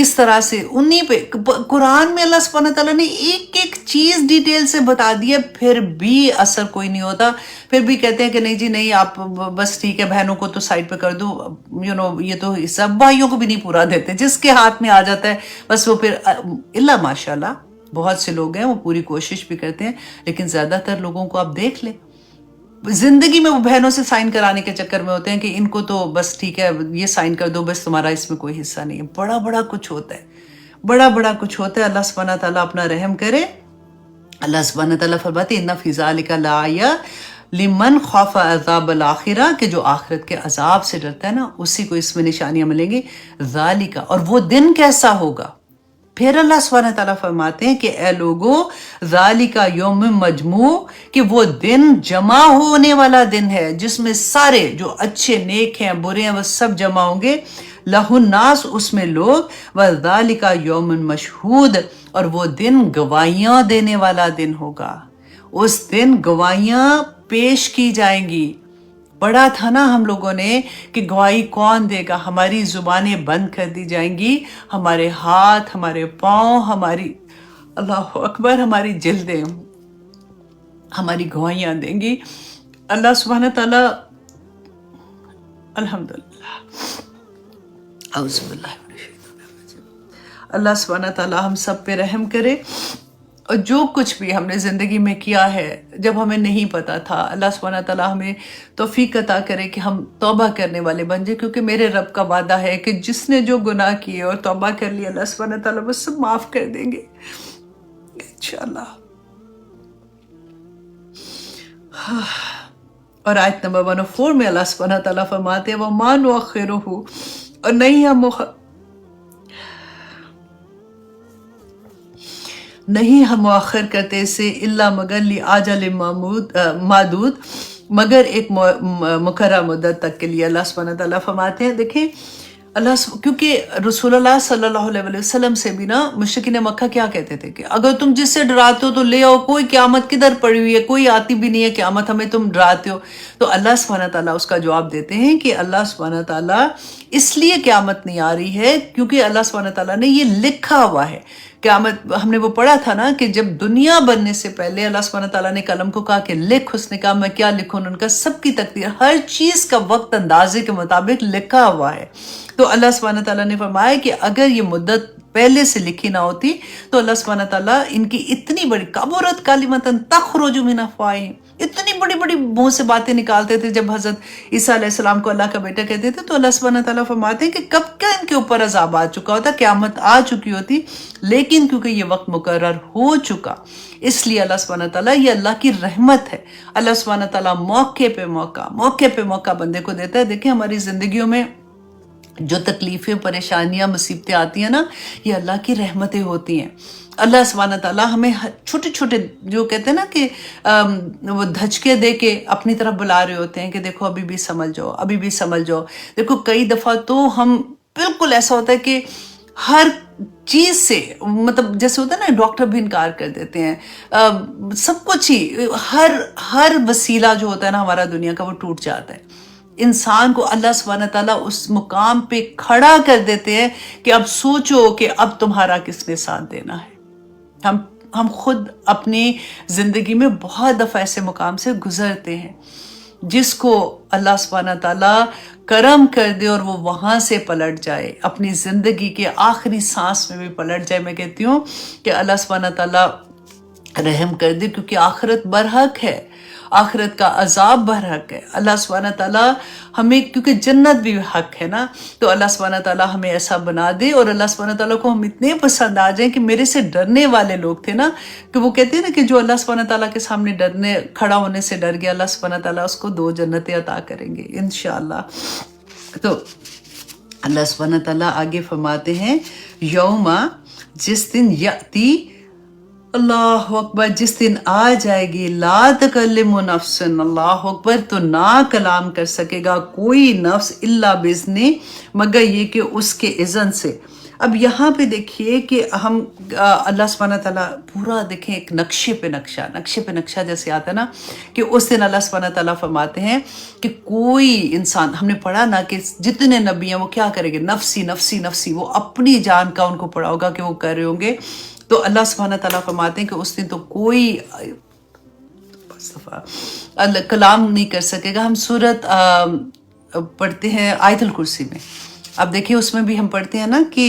کس طرح سے انہی پہ قرآن میں اللہ سبحانہ تعالیٰ نے ایک ایک چیز ڈیٹیل سے بتا دی ہے، پھر بھی اثر کوئی نہیں ہوتا، پھر بھی کہتے ہیں کہ نہیں جی نہیں آپ بس ٹھیک ہے بہنوں کو تو سائڈ پہ کر دو، یہ تو سب بھائیوں کو بھی نہیں پورا دیتے، جس کے ہاتھ میں آ جاتا ہے بس وہ پھر اللہ ماشاءاللہ بہت سے لوگ ہیں وہ پوری کوشش بھی کرتے ہیں، لیکن زیادہ تر لوگوں کو آپ دیکھ لیں زندگی میں وہ بہنوں سے سائن کرانے کے چکر میں ہوتے ہیں کہ ان کو تو بس ٹھیک ہے یہ سائن کر دو، بس تمہارا اس میں کوئی حصہ نہیں ہے. بڑا بڑا کچھ ہوتا ہے، بڑا بڑا کچھ ہوتا ہے. اللہ سبحانہ تعالیٰ اپنا رحم کرے. اللہ سبحانہ تعالیٰ فرماتے ہیں اِنَّ فِي ذَلِكَ لَآیَةً لِمَنْ خَافَ عَذَابَ الْآخِرَةِ کہ جو آخرت کے عذاب سے ڈرتا ہے نا اسی کو اس میں نشانیاں ملیں گی. ذَلِكَ اور وہ دن کیسا ہوگا. پھر اللہ سبحانہ تعالیٰ فرماتے ہیں کہ اے لوگو ذالک یوم مجموع کہ وہ دن جمع ہونے والا دن ہے جس میں سارے جو اچھے نیک ہیں برے ہیں وہ سب جمع ہوں گے. لہ الناس اس میں لوگ، وذالک یوم مشہود اور وہ دن گواہیاں دینے والا دن ہوگا. اس دن گواہیاں پیش کی جائیں گی. پڑھا تھا نا ہم لوگوں نے کہ گواہی کون دے گا. ہماری زبانیں بند کر دی جائیں گی، ہمارے ہاتھ، ہمارے پاؤں، ہماری اللہ اکبر ہماری جلدیں ہماری گواہیاں دیں گی. اللہ سبحانہ تعالیٰ الحمدللہ اعوذ باللہ من الشیطان الرجیم. اللہ سبحانہ تعالیٰ ہم سب پہ رحم کرے. اور جو کچھ بھی ہم نے زندگی میں کیا ہے جب ہمیں نہیں پتا تھا، اللہ سبحانہ تعالیٰ ہمیں توفیق عطا کرے کہ ہم توبہ کرنے والے بن جائیں، کیونکہ میرے رب کا وعدہ ہے کہ جس نے جو گناہ کیے اور توبہ کر لیا اللہ سبحانہ تعالیٰ وہ سب معاف کر دیں گے انشاءاللہ. اور آیت نمبر 104 میں اللہ سبحانہ تعالیٰ فرماتے ہیں وَمَا نُؤَخِّرُهُ اور نہیں ہم مؤخر کرتے اسے الا مگر لِأَجَلٍ معدود مگر ایک مقررہ مدت تک کے لیے. اللہ سبحانہ تعالیٰ فرماتے ہیں دیکھیں کیونکہ رسول اللہ صلی اللہ علیہ وسلم سے بھی نا مشرکین مکہ کیا کہتے تھے کہ اگر تم جس سے ڈراتے ہو تو لے آؤ، کوئی قیامت کدھر پڑی ہوئی ہے، کوئی آتی بھی نہیں ہے قیامت، ہمیں تم ڈراتے ہو. تو اللہ سبحانہ تعالیٰ اس کا جواب دیتے ہیں کہ اللہ سبحانہ تعالیٰ اس لیے قیامت نہیں آ رہی ہے کیونکہ اللہ سبحانہ تعالیٰ نے یہ لکھا ہوا ہے. قیامت ہم نے وہ پڑھا تھا نا کہ جب دنیا بننے سے پہلے اللہ سبحانہ تعالیٰ نے قلم کو کہا کہ لکھ، اس نے کہا میں کیا لکھوں، ان کا سب کی تقدیر ہر چیز کا وقت اندازے کے مطابق لکھا ہوا ہے. تو اللہ سبحانہ تعالیٰ نے فرمایا کہ اگر یہ مدت پہلے سے لکھی نہ ہوتی تو اللہ سبحانہ تعالیٰ ان کی اتنی بڑی کبرت کلمۃ تخرج من افواہہم اتنی بڑی بڑی منہ سے باتیں نکالتے تھے جب حضرت عیسیٰ علیہ السلام کو اللہ کا بیٹا کہتے تھے. تو اللہ سبحانہ تعالیٰ فرماتے ہیں کہ کب کیا ان کے اوپر عذاب آ چکا ہوتا، قیامت آ چکی ہوتی، لیکن کیونکہ یہ وقت مقرر ہو چکا اس لیے اللہ سبحانہ تعالیٰ یہ اللہ کی رحمت ہے. اللہ سبحانہ تعالیٰ موقع پہ موقع بندے کو دیتا ہے. دیکھیں ہماری زندگیوں میں جو تکلیفیں پریشانیاں مصیبتیں آتی ہیں نا یہ اللہ کی رحمتیں ہوتی ہیں. اللہ سبحانہ تعالیٰ ہمیں چھوٹے چھوٹے جو کہتے ہیں نا کہ وہ دھچکے دے کے اپنی طرف بلا رہے ہوتے ہیں کہ دیکھو ابھی بھی سمجھ جاؤ، ابھی بھی سمجھ جاؤ. دیکھو کئی دفعہ تو ہم بالکل ایسا ہوتا ہے کہ ہر چیز سے مطلب جیسے ہوتا ہے نا ڈاکٹر بھی انکار کر دیتے ہیں، سب کچھ ہی ہر وسیلہ جو ہوتا ہے نا ہمارا دنیا کا وہ ٹوٹ جاتا ہے. انسان کو اللہ سبحانہ تعالیٰ اس مقام پہ کھڑا کر دیتے ہیں کہ اب سوچو کہ اب تمہارا کس نے ساتھ دینا ہے. ہم خود اپنی زندگی میں بہت دفعہ ایسے مقام سے گزرتے ہیں جس کو اللہ سبحانہ تعالیٰ کرم کر دے اور وہ وہاں سے پلٹ جائے، اپنی زندگی کے آخری سانس میں بھی پلٹ جائے. میں کہتی ہوں کہ اللہ سبحانہ تعالیٰ رحم کر دے کیونکہ آخرت برحق ہے، آخرت کا عذاب برحق ہے. اللہ سبحانہ تعالیٰ ہمیں کیونکہ جنت بھی حق ہے نا تو اللہ سبحانہ تعالیٰ ہمیں ایسا بنا دے اور اللہ سبحانہ تعالیٰ کو ہم اتنے پسند آ جائیں کہ میرے سے ڈرنے والے لوگ تھے نا کہ وہ کہتے ہیں نا کہ جو اللہ سبحانہ تعالیٰ کے سامنے کھڑا ہونے سے ڈر گیا اللہ سبحانہ تعالیٰ اس کو 2 جنتیں عطا کریں گے انشاءاللہ. تو اللہ سبحانہ تعالیٰ آگے فرماتے ہیں یوما جس دن یاتی اللہ اکبر جس دن آ جائے گی لا تکلم نفس اللہ اکبر تو نہ کلام کر سکے گا کوئی نفس الا باذن مگر یہ کہ اس کے اذن سے. اب یہاں پہ دیکھیے کہ ہم اللہ سبحانہ تعالیٰ پورا دیکھیں ایک نقشے پہ نقشہ جیسے آتا ہے نا کہ اس دن اللہ سبحانہ تعالیٰ فرماتے ہیں کہ کوئی انسان، ہم نے پڑھا نا کہ جتنے نبی ہیں وہ کیا کریں گے، نفسی نفسی نفسی، وہ اپنی جان کا ان کو پڑا ہوگا کہ وہ کر رہے ہوں گے. تو اللہ سبحانہ تعالیٰ فرماتے ہیں کہ اس دن تو کوئی کلام نہیں کر سکے گا. ہم سورت پڑھتے ہیں آیت الکرسی میں، اب دیکھیں اس میں بھی ہم پڑھتے ہیں نا کہ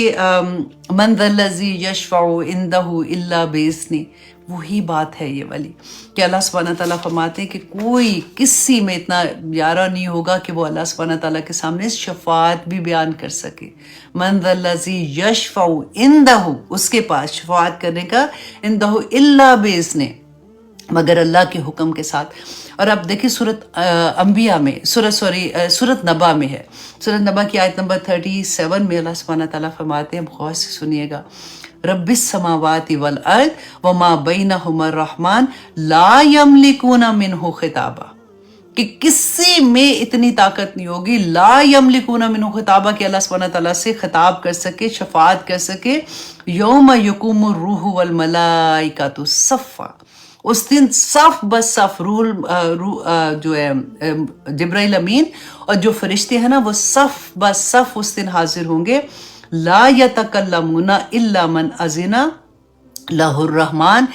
من ذا الذی یشفع عندہ الا باذنہ، وہی بات ہے یہ والی کہ اللہ سبحانہ تعالیٰ فرماتے ہیں کہ کوئی کسی میں اتنا پیارا نہیں ہوگا کہ وہ اللہ سبحانہ تعالیٰ کے سامنے شفاعت بھی بیان کر سکے. من ذا الذی یشفع عندہ، اس کے پاس شفاعت کرنے کا، عندہ الا باذنہ، مگر اللہ کے حکم کے ساتھ. اور اب دیکھیں سورت انبیاء میں، سورت نبا میں ہے، سورت نبا کی آیت نمبر 37 میں اللہ سبحانہ تعالیٰ فرماتے ہیں، غور سے سنیے گا، رب السماوات والارض وما بینہما الرحمن لا یملکون منہ خطابا، کہ کسی میں اتنی طاقت نہیں ہوگی، لا یملکون منہ خطابا، کہ اللہ سبحانہ تعالیٰ سے خطاب کر سکے، شفاعت کر سکے. یوم یقوم الروح والملائکۃ صفا، اس دن صف بس صف، روح جو ہے جبرائیل امین اور جو فرشتے ہیں نا وہ صف بس صف اس دن حاضر ہوں گے. لا یتکلمون الا من اذن لہ الرحمن،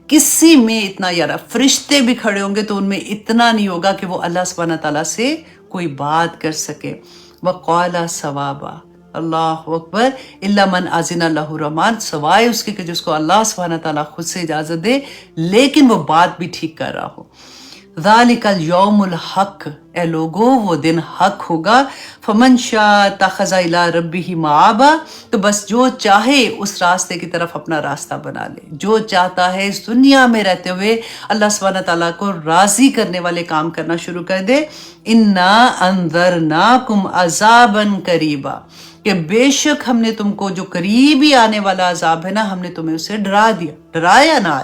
کسی میں اتنا، یار فرشتے بھی کھڑے ہوں گے تو ان میں اتنا نہیں ہوگا کہ وہ اللہ سبحانہ تعالیٰ سے کوئی بات کر سکے. وقال ثوابا، اللہ اکبر، الا من اذن لہ الرحمن، سوائے اس کے کہ جس کو اللہ سبحانہ تعالیٰ خود سے اجازت دے لیکن وہ بات بھی ٹھیک کر رہا ہو. ذالک الیوم الحق، اے لوگو وہ دن حق ہوگا. فمن شاء اتخذ الی ربہ مآبا، تو بس جو چاہے اس راستے کی طرف اپنا راستہ بنا لے، جو چاہتا ہے اس دنیا میں رہتے ہوئے اللہ سبحانہ تعالیٰ کو راضی کرنے والے کام کرنا شروع کر دے. انا انذرناکم عذابا قریبا، کہ بے شک ہم نے تم کو جو قریبی آنے والا عذاب ہے نا، ہم نے تمہیں اسے ڈرا دیا. ڈرایا نا،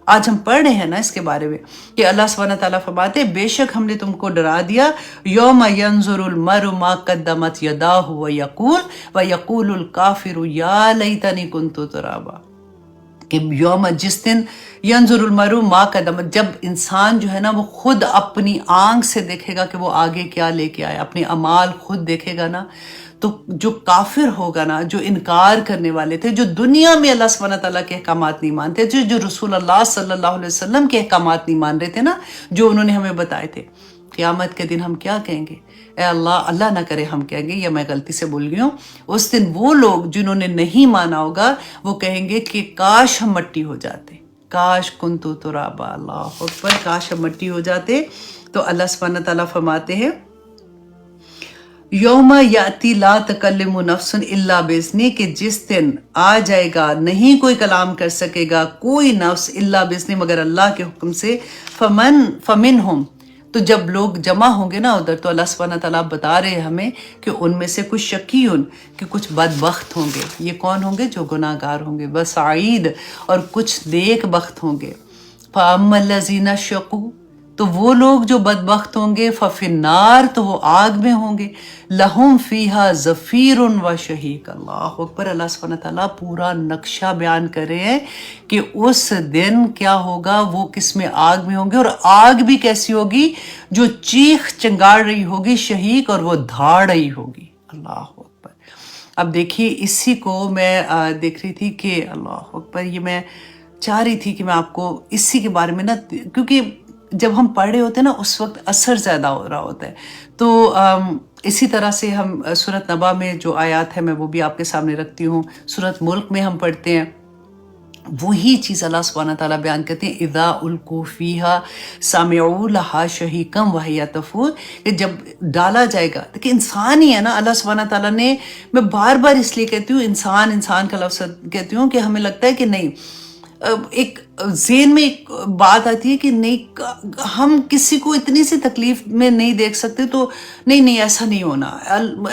آج ہم پڑھ رہے ہیں نا اس کے بارے میں کہ اللہ سبحانہ تعالیٰ فرماتے بے شک ہم نے تم کو ڈرا دیا. یوم ینظر المرء ما قدمت یداہ ویقول الکافر یا لیتنی کنت ترابا، کہ یوم، جس دن ینظر المرء ما قدمت، جب انسان جو ہے نا وہ خود اپنی آنکھ سے دیکھے گا کہ وہ آگے کیا لے کے آیا، اپنے اعمال خود دیکھے گا نا، تو جو کافر ہوگا نا، جو انکار کرنے والے تھے، جو دنیا میں اللہ سبحانہ تعالیٰ کے احکامات نہیں مانتے، جو رسول اللہ صلی اللہ علیہ وسلم کے احکامات نہیں مان رہے تھے نا، جو انہوں نے ہمیں بتائے تھے، قیامت کے دن ہم کیا کہیں گے؟ اے اللہ نہ کرے ہم کہیں گے، یا میں غلطی سے بول گئی ہوں، اس دن وہ لوگ جنہوں نے نہیں مانا ہوگا وہ کہیں گے کہ کاش ہم مٹی ہو جاتے، کاش کنتو ترابا، اللہ اکبر، کاش ہم مٹی ہو جاتے. تو اللہ سبحانہ تعالیٰ فرماتے ہیں یوم یاتی لا تکلم نفس الا باذنہ، کہ جس دن آ جائے گا نہیں کوئی کلام کر سکے گا کوئی نفس الا باذنہ، مگر اللہ کے حکم سے. فمنہم، تو جب لوگ جمع ہوں گے نا ادھر، تو اللہ سبحانہ تعالیٰ بتا رہے ہیں ہمیں کہ ان میں سے کچھ شقیون، کہ کچھ بدبخت ہوں گے. یہ کون ہوں گے؟ جو گناہ گار ہوں گے. وسعید، اور کچھ نیک بخت ہوں گے. فاما الذین شقوا، تو وہ لوگ جو بدبخت ہوں گے، ففی النار، تو وہ آگ میں ہوں گے. لہم فیہا زفیر و شہیق، اللہ اکبر. اللہ سبحانہ تعالیٰ پورا نقشہ بیان کر رہے ہیں کہ اس دن کیا ہوگا، وہ کس میں آگ میں ہوں گے، اور آگ بھی کیسی ہوگی، جو چیخ چنگاڑ رہی ہوگی، شہیق، اور وہ دھاڑ رہی ہوگی. اللہ اکبر. اب دیکھیے اسی کو میں دیکھ رہی تھی کہ اللہ اکبر، یہ میں چاہ رہی تھی کہ میں آپ کو اسی کے بارے میں نا، کیونکہ جب ہم پڑھ رہے ہوتے ہیں نا اس وقت اثر زیادہ ہو رہا ہوتا ہے. تو اسی طرح سے ہم سورت نبا میں جو آیات ہے میں وہ بھی آپ کے سامنے رکھتی ہوں. سورت ملک میں ہم پڑھتے ہیں وہی چیز اللہ سبحانہ تعالیٰ بیان کرتے ہیں، اذا القوا فیہا سمعوا لہا شہیقا وہی تفور، کہ جب ڈالا جائے گا، دیکھیں انسان ہی ہے نا. اللہ سبحانہ تعالیٰ نے، میں بار بار اس لیے کہتی ہوں انسان کا لفظ کہتی ہوں کہ ہمیں لگتا ہے کہ نہیں، ایک ذہن میں ایک بات آتی ہے کہ نہیں ہم کسی کو اتنی سی تکلیف میں نہیں دیکھ سکتے، تو نہیں ایسا نہیں ہونا،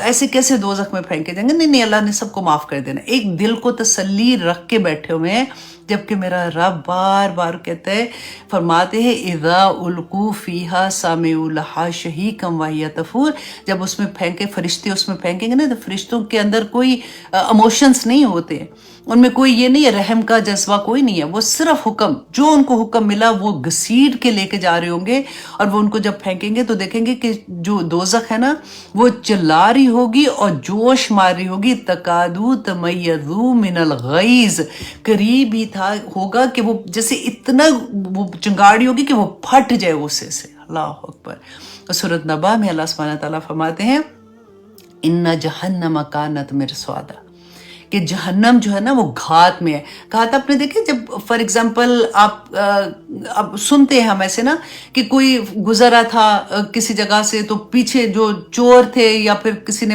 ایسے کیسے دوزخ میں پھینکے جائیں گے، نہیں اللہ نے سب کو معاف کر دینا. ایک دل کو تسلی رکھ کے بیٹھے ہوئے ہیں، جبکہ میرا رب بار بار کہتا ہے، فرماتے ہیں اذا القوا فیہا سمعوا لہا شہیقا وہی تفور. جب اس میں پھینکے، فرشتے اس میں پھینکیں گے نا، تو فرشتوں کے اندر کوئی ایموشنز نہیں ہوتے، ان میں کوئی یہ نہیں ہے، رحم کا جذبہ کوئی نہیں ہے، وہ صرف حکم، جو ان کو حکم ملا وہ گھسیٹ کے لے کے جا رہے ہوں گے. اور وہ ان کو جب پھینکیں گے تو دیکھیں گے کہ جو دوزخ ہے نا وہ چلا رہی ہوگی اور جوش مار رہی ہوگی، تکادو تمیزو من الغیظ، قریب ہی تھا ہوگا کہ وہ جیسے اتنا وہ چنگاڑی ہوگی کہ وہ پھٹ جائے غصے سے. اللہ اکبر. سورۃ نبا میں اللہ سبحانہ تعالیٰ فرماتے ہیں ان جہنم کانت مرصادا، کہ جہنم جو ہے نا وہ گھات میں ہے. گھات آپ نے دیکھے، جب فار ایگزامپل آپ سنتے ہیں ہم ایسے نا کہ کوئی گزرا تھا کسی جگہ سے، تو پیچھے جو چور تھے یا پھر کسی نے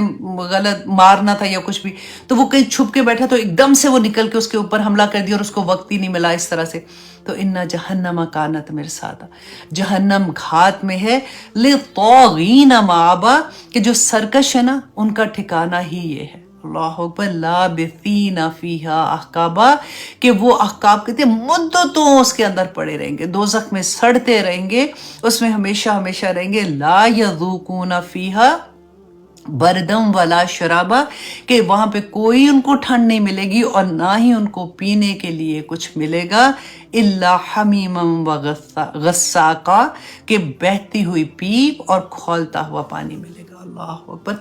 غلط مارنا تھا یا کچھ بھی، تو وہ کہیں چھپ کے بیٹھا تو ایک دم سے وہ نکل کے اس کے اوپر حملہ کر دیا اور اس کو وقت ہی نہیں ملا اس طرح سے. تو ان جہنم کانت مرصادا، جہنم گھات میں ہے، للطاغین مآبا، کہ جو سرکش ہے نا ان کا ٹھکانہ ہی یہ ہے. اللہ اکبر. لابثین فیہا احقابا، کہ وہ احقاب کہتے ہیں مدتوں اس کے اندر پڑے رہیں گے، دوزخ میں سڑتے رہیں گے، اس میں ہمیشہ ہمیشہ رہیں گے. لا یذوقون فیہا بردم ولا شرابا، کہ وہاں پہ کوئی ان کو ٹھنڈ نہیں ملے گی اور نہ ہی ان کو پینے کے لیے کچھ ملے گا، الا حمیما وغساقا، کہ بہتی ہوئی پیپ اور کھولتا ہوا پانی ملے گا. اللہ اکبر.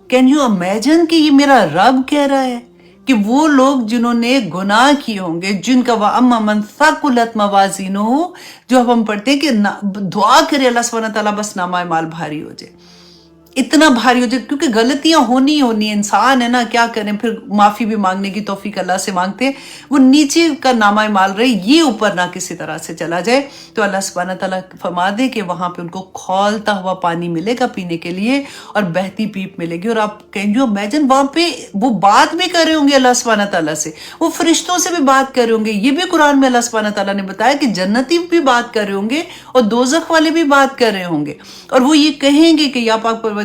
کین یو امیجن کہ یہ میرا رب کہہ رہا ہے کہ وہ لوگ جنہوں نے گناہ کیے ہوں گے، جن کا وَأَمَّا مَنْ ثَقُلَتْ مَوَازِينُهُ، جو اب ہم پڑھتے ہیں کہ دعا کرے اللہ سبحانہ تعالیٰ بس نامہ اعمال بھاری ہو جائے، اتنا بھاری ہو جائے، کیونکہ غلطیاں ہونی انسان ہے نا، کیا کریں، پھر معافی بھی مانگنے کی توفیق اللہ سے مانگتے ہیں. وہ نیچے کا نامہ اعمال رہے، یہ اوپر نہ کسی طرح سے چلا جائے. تو اللہ سبحانہ تعالیٰ فرما دے کہ وہاں پہ ان کو کھولتا ہوا پانی ملے گا پینے کے لیے اور بہتی پیپ ملے گی. اور آپ کین یو امیجن، وہاں پہ وہ بات بھی کر رہے ہوں گے اللہ سبحانہ تعالیٰ سے، وہ فرشتوں سے بھی بات کر رہے ہوں گے. یہ بھی قرآن میں اللہ سبحانہ تعالیٰ نے بتایا کہ جنتی بھی بات کر رہے ہوں گے اور دوزخ والے بھی بات کر رہے ہوں گے. اور وہ یہ کہیں گے کہ یا پاک پروردگار،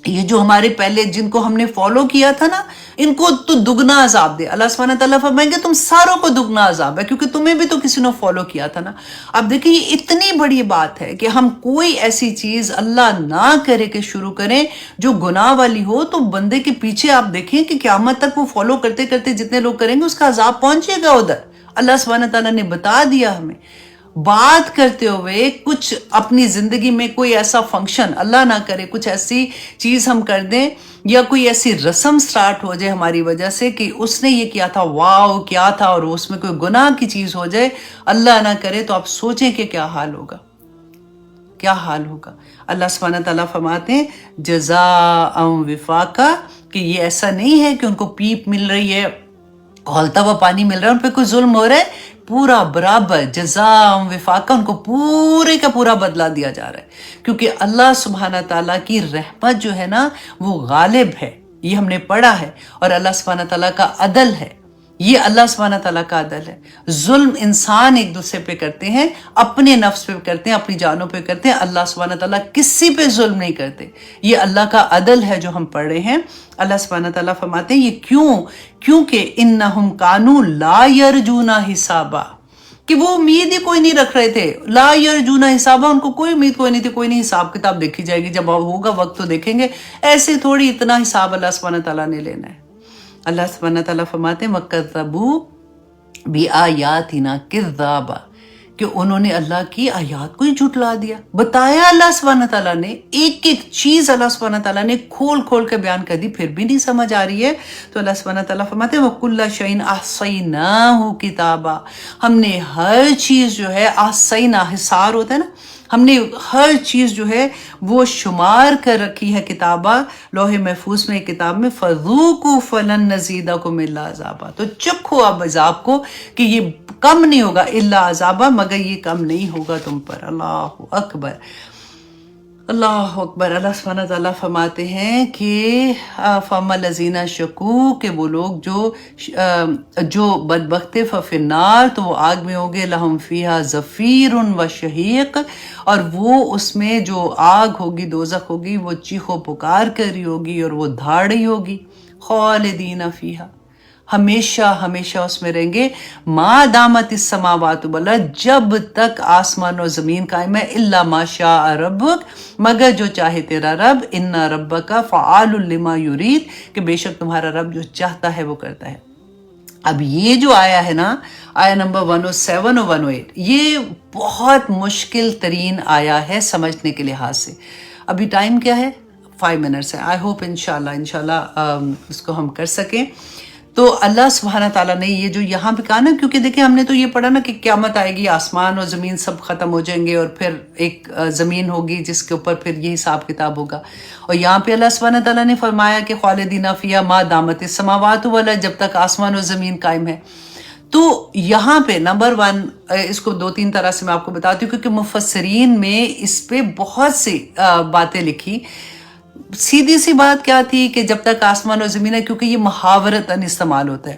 یہ جو ہمارے پہلے جن کو ہم نے فالو کیا تھا نا، ان کو تو دگنا عذاب دے. اللہ سبحانہ تعالیٰ فرمائیں گے تم ساروں کو دگنا عذاب ہے، کیونکہ تمہیں بھی تو کسی نے فالو کیا تھا نا. اب دیکھیں یہ اتنی بڑی بات ہے کہ ہم کوئی ایسی چیز اللہ نہ کرے کہ شروع کریں جو گناہ والی ہو، تو بندے کے پیچھے آپ دیکھیں کہ قیامت تک وہ فالو کرتے کرتے جتنے لوگ کریں گے اس کا عذاب پہنچے گا ادھر. اللہ سبحانہ تعالیٰ نے بتا دیا ہمیں. بات کرتے ہوئے کچھ اپنی زندگی میں کوئی ایسا فنکشن اللہ نہ کرے، کچھ ایسی چیز ہم کر دیں یا کوئی ایسی رسم سٹارٹ ہو جائے ہماری وجہ سے کہ اس نے یہ کیا تھا، واو کیا تھا، اور اس میں کوئی گناہ کی چیز ہو جائے، اللہ نہ کرے، تو آپ سوچیں کہ کیا حال ہوگا، کیا حال ہوگا. اللہ سبحانہ تعالیٰ فرماتے ہیں جزاء وفاقا، کہ یہ ایسا نہیں ہے کہ ان کو پیپ مل رہی ہے، کھولتا ہوا پانی مل رہا ہے، ان پہ کوئی ظلم ہو رہا ہے، پورا برابر جزاء وفاقا، ان کو پورے کا پورا بدلہ دیا جا رہا ہے. کیونکہ اللہ سبحانہ تعالیٰ کی رحمت جو ہے نا وہ غالب ہے، یہ ہم نے پڑھا ہے، اور اللہ سبحانہ تعالیٰ کا عدل ہے، یہ اللہ سبحانہ تعالیٰ کا عدل ہے. ظلم انسان ایک دوسرے پہ کرتے ہیں، اپنے نفس پہ کرتے ہیں، اپنی جانوں پہ کرتے ہیں. اللہ سبحانہ تعالیٰ کسی پہ ظلم نہیں کرتے، یہ اللہ کا عدل ہے جو ہم پڑھ رہے ہیں. اللہ سبحانہ تعالیٰ فرماتے ہیں یہ کیونکہ انہم کانوا لا یرجون حسابا، کہ وہ امید ہی کوئی نہیں رکھ رہے تھے. لا یرجون حسابا، ان کو کوئی امید کوئی نہیں تھی، کوئی نہیں حساب کتاب دیکھی جائے گی، جب ہوگا وقت تو دیکھیں گے، ایسے تھوڑی اتنا حساب اللہ سبحانہ تعالیٰ نے لینا ہے. اللہ سبحانہ تعالیٰ فرماتے ہیں وَكَذَّبُوا بِآيَاتِنَا كِذَّابًا، کہ انہوں نے اللہ کی آیات کو ہی جھٹلا دیا. بتایا اللہ سبحانہ تعالیٰ نے، ایک ایک چیز اللہ سبحانہ تعالیٰ نے کھول کھول کے بیان کر دی، پھر بھی نہیں سمجھ آ رہی ہے. تو اللہ سبحانہ تعالیٰ فرماتے ہیں وَكُلَّ شَيْءٍ أَحْصَيْنَاهُ كِتَابًا، ہم نے ہر چیز جو ہے احصینا، حصار ہوتا ہے نا، ہم نے ہر چیز جو ہے وہ شمار کر رکھی ہے کتابہ، لوح محفوظ میں، کتاب میں. فَذُوقُوا فَلَن نَّزِيدَكُمْ إِلَّا عَذَابًا، تو چکھو اب عذاب کو کہ یہ کم نہیں ہوگا، الا عذابا، مگر یہ کم نہیں ہوگا تم پر. اللہ اکبر. اللہ اکبر. اللہ سبحانہ تعالیٰ فرماتے ہیں کہ فَأَمَّا الَّذِينَ شَقُوا کہ وہ لوگ جو بدبخت ففی النار تو وہ آگ میں ہوگے، لہم فیہا زفیر و شہیق اور وہ اس میں جو آگ ہوگی دوزخ ہوگی وہ چیخ و پکار کر رہی ہوگی اور وہ دھاڑ رہی ہوگی. خالدین فیہا ہمیشہ ہمیشہ اس میں رہیں گے. ما دامت السماوات والارض جب تک آسمان و زمین قائم ہے. الا ما شاء ربک مگر جو چاہے تیرا رب. ان ربک فعال لما یرید کہ بے شک تمہارا رب جو چاہتا ہے وہ کرتا ہے. اب یہ جو آیا ہے نا، آیا نمبر 107 اور 108، یہ بہت مشکل ترین آیا ہے سمجھنے کے لحاظ سے. ابھی ٹائم کیا ہے؟ 5 منٹس ہے. آئی ہوپ انشاءاللہ اس کو ہم کر سکیں. تو اللہ سبحانہ تعالیٰ نے یہ جو یہاں پہ کہا نا، کیونکہ دیکھیں ہم نے تو یہ پڑھا نا کہ قیامت آئے گی، آسمان اور زمین سب ختم ہو جائیں گے اور پھر ایک زمین ہوگی جس کے اوپر پھر یہ حساب کتاب ہوگا. اور یہاں پہ اللہ سبحانہ تعالیٰ نے فرمایا کہ خالدین فیہا ما دامت السماوات والارض جب تک آسمان اور زمین قائم ہے. تو یہاں پہ نمبر 1 اس کو 2-3 طرح سے میں آپ کو بتاتی ہوں، کیونکہ مفسرین میں اس پہ بہت سی باتیں لکھی. سیدھی سی بات کیا تھی کہ جب تک آسمان اور زمین ہے، کیونکہ یہ محاورتاً استعمال ہوتا ہے.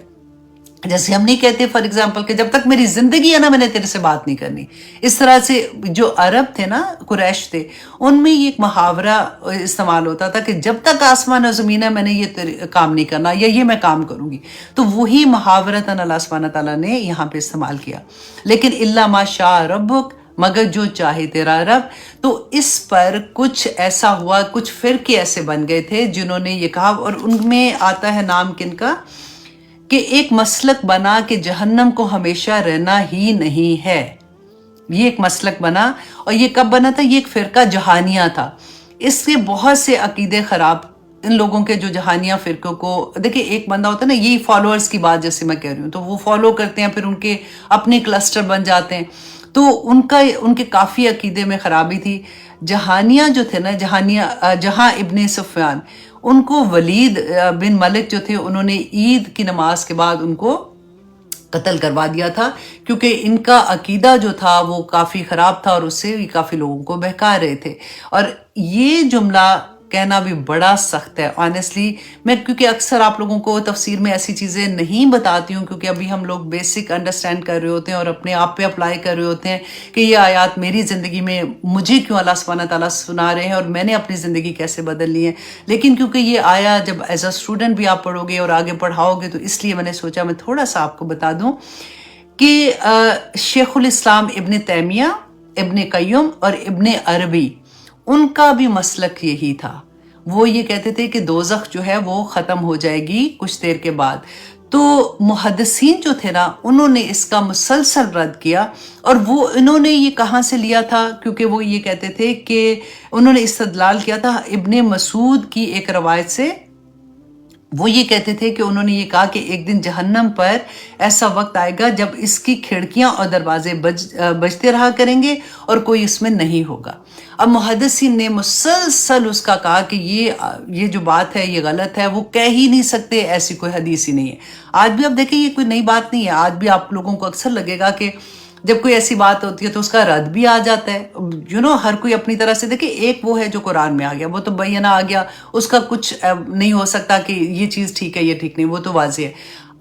جیسے ہم نہیں کہتے فار ایگزامپل کہ جب تک میری زندگی ہے نا میں نے تیرے سے بات نہیں کرنی. اس طرح سے جو عرب تھے نا، قریش تھے، ان میں یہ ایک محاورہ استعمال ہوتا تھا کہ جب تک آسمان اور زمین ہے میں نے یہ کام نہیں کرنا یا یہ میں کام کروں گی. تو وہی محاورتاً اللہ سبحانہ تعالیٰ نے یہاں پہ استعمال کیا. لیکن الا ما شاء ربک مگر جو چاہے تیرا رب. تو اس پر کچھ ایسا ہوا، کچھ فرقے ایسے بن گئے تھے جنہوں نے یہ کہا، اور ان میں آتا ہے نام کن کا، کہ ایک مسلک بنا کہ جہنم کو ہمیشہ رہنا ہی نہیں ہے. یہ ایک مسلک بنا، اور یہ کب بنا تھا؟ یہ ایک فرقہ جہانیہ تھا. اس سے بہت سے عقیدے خراب ان لوگوں کے جو جہانیہ فرقوں کو، دیکھیں ایک بندہ ہوتا ہے نا، یہی فالوورز کی بات جیسے میں کہہ رہی ہوں، تو وہ فالو کرتے ہیں، پھر ان کے اپنے کلسٹر بن جاتے ہیں. تو ان کے کافی عقیدے میں خرابی تھی. جہانیہ جو تھے نا، جہاں ابن سفیان، ان کو ولید بن ملک جو تھے انہوں نے عید کی نماز کے بعد ان کو قتل کروا دیا تھا، کیونکہ ان کا عقیدہ جو تھا وہ کافی خراب تھا اور اس سے بھی کافی لوگوں کو بہکا رہے تھے. اور یہ جملہ کہنا بھی بڑا سخت ہے آنیسٹلی. میں کیونکہ اکثر آپ لوگوں کو تفسیر میں ایسی چیزیں نہیں بتاتی ہوں، کیونکہ ابھی ہم لوگ بیسک انڈرسٹینڈ کر رہے ہوتے ہیں اور اپنے آپ پہ اپلائی کر رہے ہوتے ہیں کہ یہ آیات میری زندگی میں مجھے کیوں اللہ سبحانہ تعالیٰ سنا رہے ہیں اور میں نے اپنی زندگی کیسے بدل لی ہے. لیکن کیونکہ یہ آیا جب ایز اے اسٹوڈنٹ بھی آپ پڑھو گے اور آگے پڑھاؤ گے، تو اس لیے میں نے سوچا میں تھوڑا سا آپ کو بتا دوں کہ شیخ الاسلام ابن تیمیہ، ابن قیم اور ابن عربی، ان کا بھی مسلک یہی تھا. وہ یہ کہتے تھے کہ دوزخ جو ہے وہ ختم ہو جائے گی کچھ دیر کے بعد. تو محدثین جو تھے نا، انہوں نے اس کا مسلسل رد کیا. اور وہ انہوں نے یہ کہاں سے لیا تھا؟ کیونکہ وہ یہ کہتے تھے کہ انہوں نے استدلال کیا تھا ابن مسعود کی ایک روایت سے. وہ یہ کہتے تھے کہ انہوں نے یہ کہا کہ ایک دن جہنم پر ایسا وقت آئے گا جب اس کی کھڑکیاں اور دروازے بجتے رہا کریں گے اور کوئی اس میں نہیں ہوگا. اب محدثین نے مسلسل اس کا کہا کہ یہ جو بات ہے یہ غلط ہے، وہ کہہ ہی نہیں سکتے، ایسی کوئی حدیث ہی نہیں ہے. آج بھی اب دیکھیں یہ کوئی نئی بات نہیں ہے. آج بھی آپ لوگوں کو اکثر لگے گا کہ جب کوئی ایسی بات ہوتی ہے تو اس کا رد بھی آ جاتا ہے. ہر کوئی اپنی طرح سے دیکھیں. ایک وہ ہے جو قرآن میں آ گیا، وہ تو بینہ آ گیا، اس کا کچھ نہیں ہو سکتا کہ یہ چیز ٹھیک ہے یہ ٹھیک نہیں، وہ تو واضح ہے.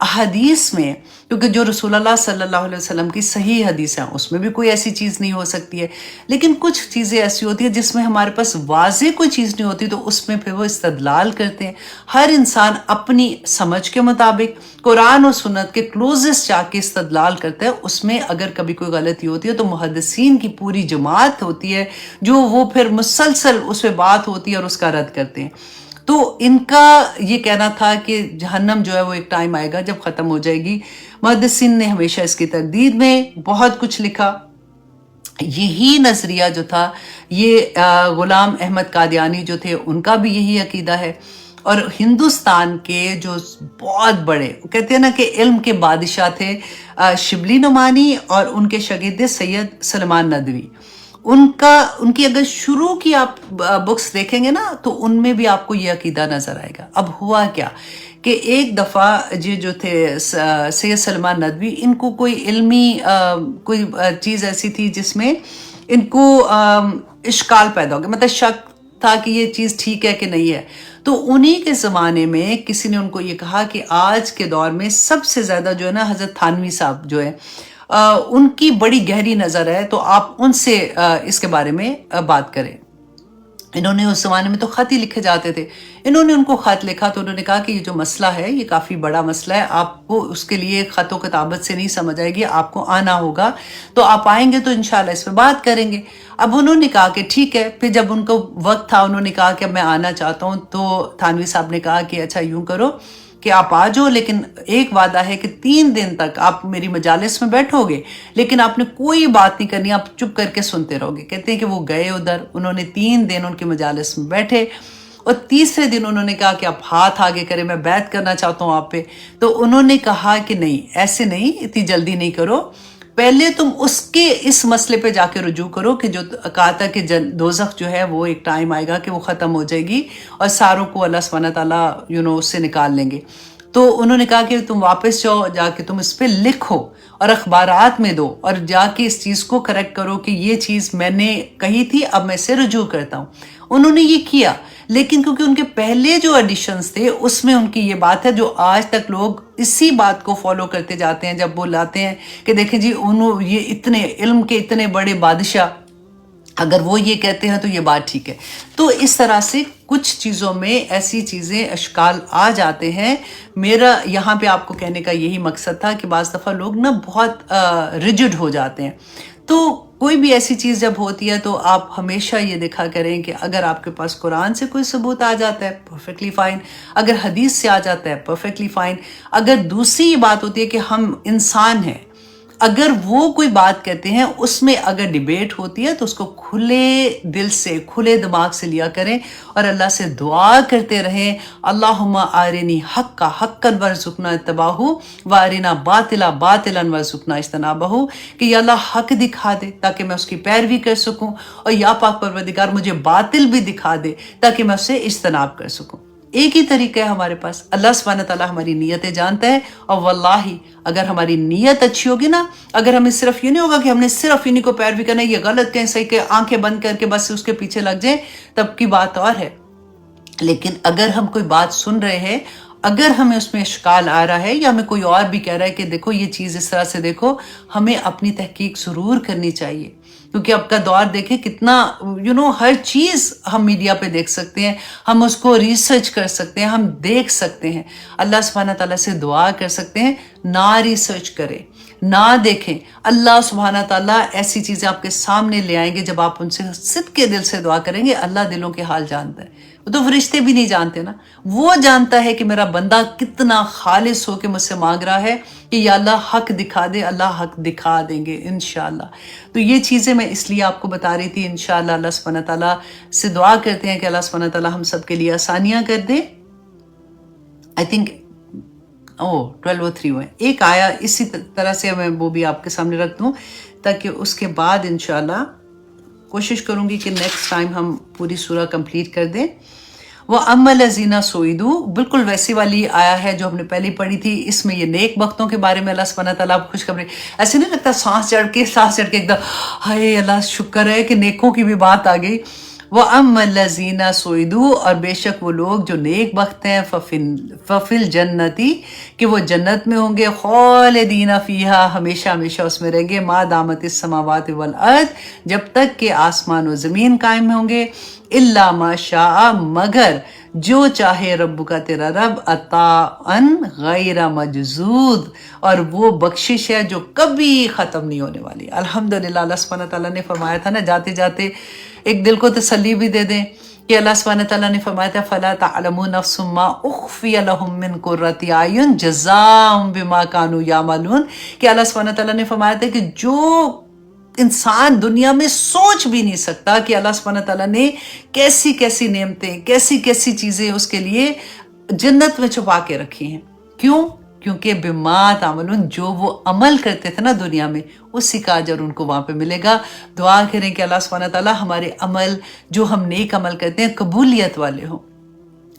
احادیث میں کیونکہ جو رسول اللہ صلی اللہ علیہ وسلم کی صحیح حدیث ہیں اس میں بھی کوئی ایسی چیز نہیں ہو سکتی ہے. لیکن کچھ چیزیں ایسی ہوتی ہیں جس میں ہمارے پاس واضح کوئی چیز نہیں ہوتی، تو اس میں پھر وہ استدلال کرتے ہیں. ہر انسان اپنی سمجھ کے مطابق قرآن و سنت کے کلوزسٹ جا کے استدلال کرتا ہے. اس میں اگر کبھی کوئی غلطی ہوتی ہے تو محدثین کی پوری جماعت ہوتی ہے جو وہ پھر مسلسل اس پہ بات ہوتی ہے اور اس کا رد کرتے ہیں. تو ان کا یہ کہنا تھا کہ جہنم جو ہے وہ ایک ٹائم آئے گا جب ختم ہو جائے گی. محدثین نے ہمیشہ اس کی تردید میں بہت کچھ لکھا. یہی نظریہ جو تھا یہ غلام احمد قادیانی جو تھے ان کا بھی یہی عقیدہ ہے. اور ہندوستان کے جو بہت بڑے کہتے ہیں نا کہ علم کے بادشاہ تھے شبلی نعمانی اور ان کے شاگرد سید سلمان ندوی. ان کی اگر شروع کی آپ بکس دیکھیں گے نا تو ان میں بھی آپ کو یہ عقیدہ نظر آئے گا. اب ہوا کیا کہ ایک دفعہ جو تھے سید سلمان ندوی، ان کو کوئی علمی کوئی چیز ایسی تھی جس میں ان کو اشکال پیدا ہو گیا، مطلب شک تھا کہ یہ چیز ٹھیک ہے کہ نہیں ہے. تو انہی کے زمانے میں کسی نے ان کو یہ کہا کہ آج کے دور میں سب سے زیادہ جو ہے نا حضرت تھانوی صاحب جو ہے ان کی بڑی گہری نظر ہے، تو آپ ان سے اس کے بارے میں بات کریں. انہوں نے اس زمانے میں تو خط ہی لکھے جاتے تھے. انہوں نے ان کو خط لکھا تو انہوں نے کہا کہ یہ جو مسئلہ ہے یہ کافی بڑا مسئلہ ہے، آپ کو اس کے لیے خط و کتابت سے نہیں سمجھ آئے گی، آپ کو آنا ہوگا، تو آپ آئیں گے تو انشاءاللہ اس پہ بات کریں گے. اب انہوں نے کہا کہ ٹھیک ہے. پھر جب ان کو وقت تھا انہوں نے کہا کہ اب میں آنا چاہتا ہوں، تو تھانوی صاحب نے کہا کہ اچھا یوں کرو کہ آپ آ جاؤ، لیکن ایک وعدہ ہے کہ 3 دن تک آپ میری مجالس میں بیٹھو گے، لیکن آپ نے کوئی بات نہیں کرنی، آپ چپ کر کے سنتے رہو گے. کہتے ہیں کہ وہ گئے ادھر، انہوں نے 3 دن ان کی مجالس میں بیٹھے، اور تیسرے دن انہوں نے کہا کہ آپ ہاتھ آگے کریں، میں بیعت کرنا چاہتا ہوں آپ پہ. تو انہوں نے کہا کہ نہیں، ایسے نہیں، اتنی جلدی نہیں کرو، پہلے تم اس مسئلے پہ جا کے رجوع کرو کہ جو کہا تھا کہ دوزخ جو ہے وہ ایک ٹائم آئے گا کہ وہ ختم ہو جائے گی اور ساروں کو اللہ سبحانہ تعالیٰ اس سے نکال لیں گے. تو انہوں نے کہا کہ تم واپس جاؤ، جا کے تم اس پہ لکھو اور اخبارات میں دو، اور جا کے اس چیز کو کریکٹ کرو کہ یہ چیز میں نے کہی تھی، اب میں اسے رجوع کرتا ہوں. انہوں نے یہ کیا، لیکن کیونکہ ان کے پہلے جو ایڈیشنز تھے اس میں ان کی یہ بات ہے جو آج تک لوگ اسی بات کو فالو کرتے جاتے ہیں. جب وہ لاتے ہیں کہ دیکھیں جی یہ اتنے علم کے اتنے بڑے بادشاہ، اگر وہ یہ کہتے ہیں تو یہ بات ٹھیک ہے. تو اس طرح سے کچھ چیزوں میں ایسی چیزیں اشکال آ جاتے ہیں. میرا یہاں پہ آپ کو کہنے کا یہی مقصد تھا کہ بعض دفعہ لوگ نا بہت ریجڈ ہو جاتے ہیں. تو کوئی بھی ایسی چیز جب ہوتی ہے تو آپ ہمیشہ یہ دیکھا کریں کہ اگر آپ کے پاس قرآن سے کوئی ثبوت آ جاتا ہے پرفیکٹلی فائن، اگر حدیث سے آ جاتا ہے پرفیکٹلی فائن. اگر دوسری یہ بات ہوتی ہے کہ ہم انسان ہیں، اگر وہ کوئی بات کہتے ہیں اس میں اگر ڈیبیٹ ہوتی ہے تو اس کو کھلے دل سے کھلے دماغ سے لیا کریں اور اللہ سے دعا کرتے رہیں، اللہم آرنی حقا حقا وارزقنا اتباعہ وارنا باطلا باطلا وارزقنا اجتنابہ، کہ یا اللہ حق دکھا دے تاکہ میں اس کی پیروی کر سکوں، اور یا پاک پروردگار مجھے باطل بھی دکھا دے تاکہ میں اس سے اجتناب کر سکوں. ایک ہی طریقہ ہے ہمارے پاس. اللہ سبحانہ تعالیٰ ہماری نیتیں جانتا ہے، اور واللہ اگر ہماری نیت اچھی ہوگی نا، اگر ہمیں صرف یہ نہیں ہوگا کہ ہم نے صرف انہی کو پیروی کرنا ہے، یہ غلط کہیں صحیح کہ آنکھیں بند کر کے بس اس کے پیچھے لگ جائیں، تب کی بات اور ہے. لیکن اگر ہم کوئی بات سن رہے ہیں، اگر ہمیں اس میں اشکال آ رہا ہے یا ہمیں کوئی اور بھی کہہ رہا ہے کہ دیکھو یہ چیز اس طرح سے دیکھو، ہمیں اپنی تحقیق ضرور کرنی چاہیے. کیونکہ اب کا دور دیکھیں کتنا ہر چیز ہم میڈیا پہ دیکھ سکتے ہیں، ہم اس کو ریسرچ کر سکتے ہیں، ہم دیکھ سکتے ہیں. اللہ سبحانہ تعالیٰ سے دعا کر سکتے ہیں، نہ ریسرچ کریں، نہ دیکھیں. اللہ سبحانہ تعالیٰ ایسی چیزیں آپ کے سامنے لے آئیں گے جب آپ ان سے صدق کے دل سے دعا کریں گے. اللہ دلوں کے حال جانتا ہے، وہ تو فرشتے بھی نہیں جانتے نا. وہ جانتا ہے کہ میرا بندہ کتنا خالص ہو کے مجھ سے مانگ رہا ہے کہ یا اللہ حق دکھا دے. اللہ حق دکھا دیں گے انشاءاللہ. تو یہ چیزیں میں اس لیے آپ کو بتا رہی تھی. انشاءاللہ اللہ سبحانہ تعالیٰ سے دعا کرتے ہیں کہ اللہ سبحانہ تعالیٰ ہم سب کے لیے آسانیاں کر دے. آئی تھنک 12:03 ہوئے. ایک آیا اسی طرح سے میں وہ بھی آپ کے سامنے رکھ دوں تاکہ اس کے بعد انشاءاللہ کوشش کروں گی کہ نیکسٹ ٹائم ہم پوری سورہ کمپلیٹ کر دیں. وہ اما الذین سعدوا، بالکل ویسی والی آیا ہے جو ہم نے پہلے پڑھی تھی. اس میں یہ نیک بختوں کے بارے میں اللہ سبحانہ تعالیٰ خوشخبری. ایسے نہیں لگتا سانس چڑھ کے ایک دم ہائے اللہ شکر ہے کہ نیکوں کی بھی بات آ گئی. وَأَمَّا الَّذِينَ سُعِدُوا، اور بے شک وہ لوگ جو نیک بخت ہیں، فَفِي الْجَنَّةِ، کہ وہ جنت میں ہوں گے، خالدین فیہا، ہمیشہ ہمیشہ اس میں رہیں گے، ما دامت السماوات والارض، جب تک کہ آسمان و زمین قائم ہوں گے، الا ما شاء، مگر جو چاہے رب کا تیرا رب، عطاءً غیر مجزود، اور وہ بخشش ہے جو کبھی ختم نہیں ہونے والی. الحمدللہ اللہ سبحانہ تعالیٰ نے فرمایا تھا نا، جاتے جاتے ایک دل کو تسلی بھی دے دیں کہ اللہ سبحانہ تعالیٰ نے فرمایا تھا فَلَا تَعْلَمُ نَفْسٌ مَا أُخْفِيَ لَهُم مِّن قُرَّةِ أَعْيُنٍ جَزَاءً بِمَا كَانُوا يَعْمَلُونَ، کہ اللہ سبحانہ تعالیٰ نے فرمایا تھا کہ جو انسان دنیا میں سوچ بھی نہیں سکتا کہ اللہ سبحانہ تعالیٰ نے کیسی کیسی نعمتیں، کیسی کیسی چیزیں اس کے لیے جنت میں چھپا کے رکھی ہیں. کیوں؟ کیونکہ بما تعملون، جو وہ عمل کرتے تھے نا دنیا میں، اسی کا اجر ان کو وہاں پہ ملے گا. دعا کریں کہ اللہ سبحانہ تعالیٰ ہمارے عمل جو ہم نیک عمل کرتے ہیں قبولیت والے ہوں،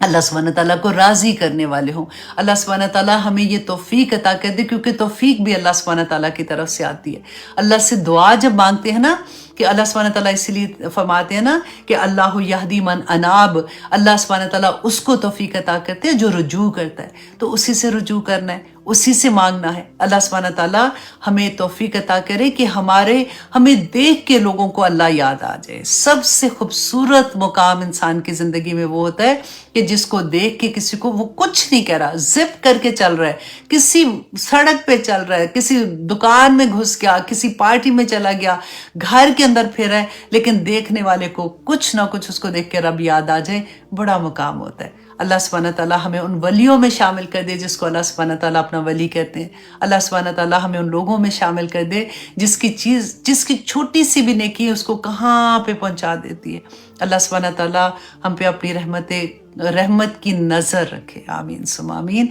اللہ سبحانہ تعالیٰ کو راضی کرنے والے ہوں. اللہ سبحانہ تعالیٰ ہمیں یہ توفیق عطا کر دے، کیونکہ توفیق بھی اللہ سبحانہ تعالیٰ کی طرف سے آتی ہے. اللہ سے دعا جب مانگتے ہیں نا کہ کہ اللہ سبحانہ تعالیٰ اسی لیے فرماتے ہیں نا کہ اللہ یہدی من اناب، اللہ سبحانہ تعالیٰ اس کو توفیق عطا کرتے ہیں جو رجوع کرتا ہے، تو اسی سے رجوع کرنا ہے، اسی سے مانگنا ہے۔ اللہ سبحانہ تعالیٰ ہمیں توفیق عطا کرے کہ ہمیں دیکھ کے لوگوں کو اللہ یاد آ جائے۔ سب سے خوبصورت مقام انسان کی زندگی میں وہ ہوتا ہے کہ جس کو دیکھ کے کسی کو وہ کچھ نہیں کہہ رہا، زپ کر کے چل رہا ہے، کسی سڑک پہ چل رہا ہے، کسی دکان میں گھس گیا، کسی پارٹی میں چلا گیا، گھر کے اندر پھر ہے، لیکن دیکھنے والے کو کچھ نہ کچھ اس کو دیکھ کے رب یاد آ جائے، بڑا مقام ہوتا ہے۔ اللہ سبحانہ تعالیٰ ہمیں ان ولیوں میں شامل کر دے جس کو اللہ سبحانہ تعالیٰ اپنا ولی کہتے ہیں۔ اللہ سبحانہ تعالیٰ ہمیں ان لوگوں میں شامل کر دے جس کی چھوٹی سی بھی نیکی ہے اس کو کہاں پہ پہنچا دیتی ہے۔ اللہ سبحانہ تعالیٰ ہم پہ اپنی رحمت کی نظر رکھے، آمین ثم آمین۔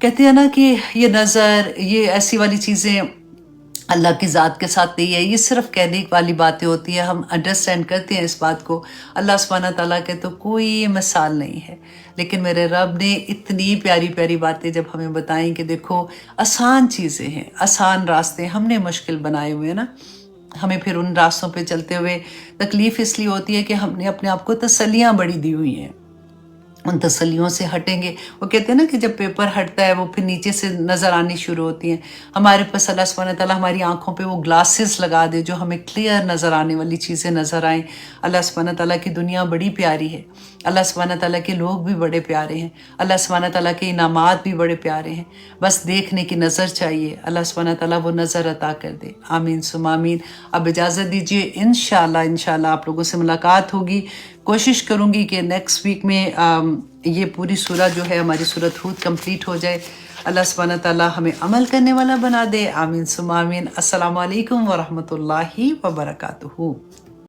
کہتے ہیں نا کہ یہ نظر، یہ ایسی والی چیزیں اللہ کی ذات کے ساتھ نہیں ہے، یہ صرف کہنے والی باتیں ہوتی ہیں، ہم انڈرسٹینڈ کرتے ہیں اس بات کو۔ اللہ سبحانہ تعالیٰ کے تو کوئی مثال نہیں ہے، لیکن میرے رب نے اتنی پیاری پیاری باتیں جب ہمیں بتائیں کہ دیکھو آسان چیزیں ہیں، آسان راستے ہم نے مشکل بنائے ہوئے ہیں نا، ہمیں پھر ان راستوں پہ چلتے ہوئے تکلیف اس لیے ہوتی ہے کہ ہم نے اپنے آپ کو تسلیاں بڑی دی ہوئی ہیں۔ ان تسلیوں سے ہٹیں گے، وہ کہتے ہیں نا کہ جب پیپر ہٹتا ہے وہ پھر نیچے سے نظر آنی شروع ہوتی ہیں۔ ہمارے پاس اللہ سبحانہ تعالیٰ ہماری آنکھوں پہ وہ گلاسز لگا دے جو ہمیں کلیئر نظر آنے والی چیزیں نظر آئیں۔ اللہ سبحانہ تعالیٰ کی دنیا بڑی پیاری ہے، اللہ سبحانہ تعالیٰ کے لوگ بھی بڑے پیارے ہیں، اللہ سبحانہ تعالیٰ کے انعامات بھی بڑے پیارے ہیں، بس دیکھنے کی نظر چاہیے، اللہ سبحانہ تعالیٰ وہ نظر عطا کر دے، آمین ثم آمین۔ اب اجازت دیجیے، انشاءاللہ آپ لوگوں سے ملاقات ہوگی۔ کوشش کروں گی کہ نیکسٹ ویک میں یہ پوری سورہ جو ہے ہماری سورۃ ہود کمپلیٹ ہو جائے۔ اللہ سبحانہ تعالیٰ ہمیں عمل کرنے والا بنا دے، آمین ثم آمین۔ السلام علیکم ورحمۃ اللہ وبرکاتہ۔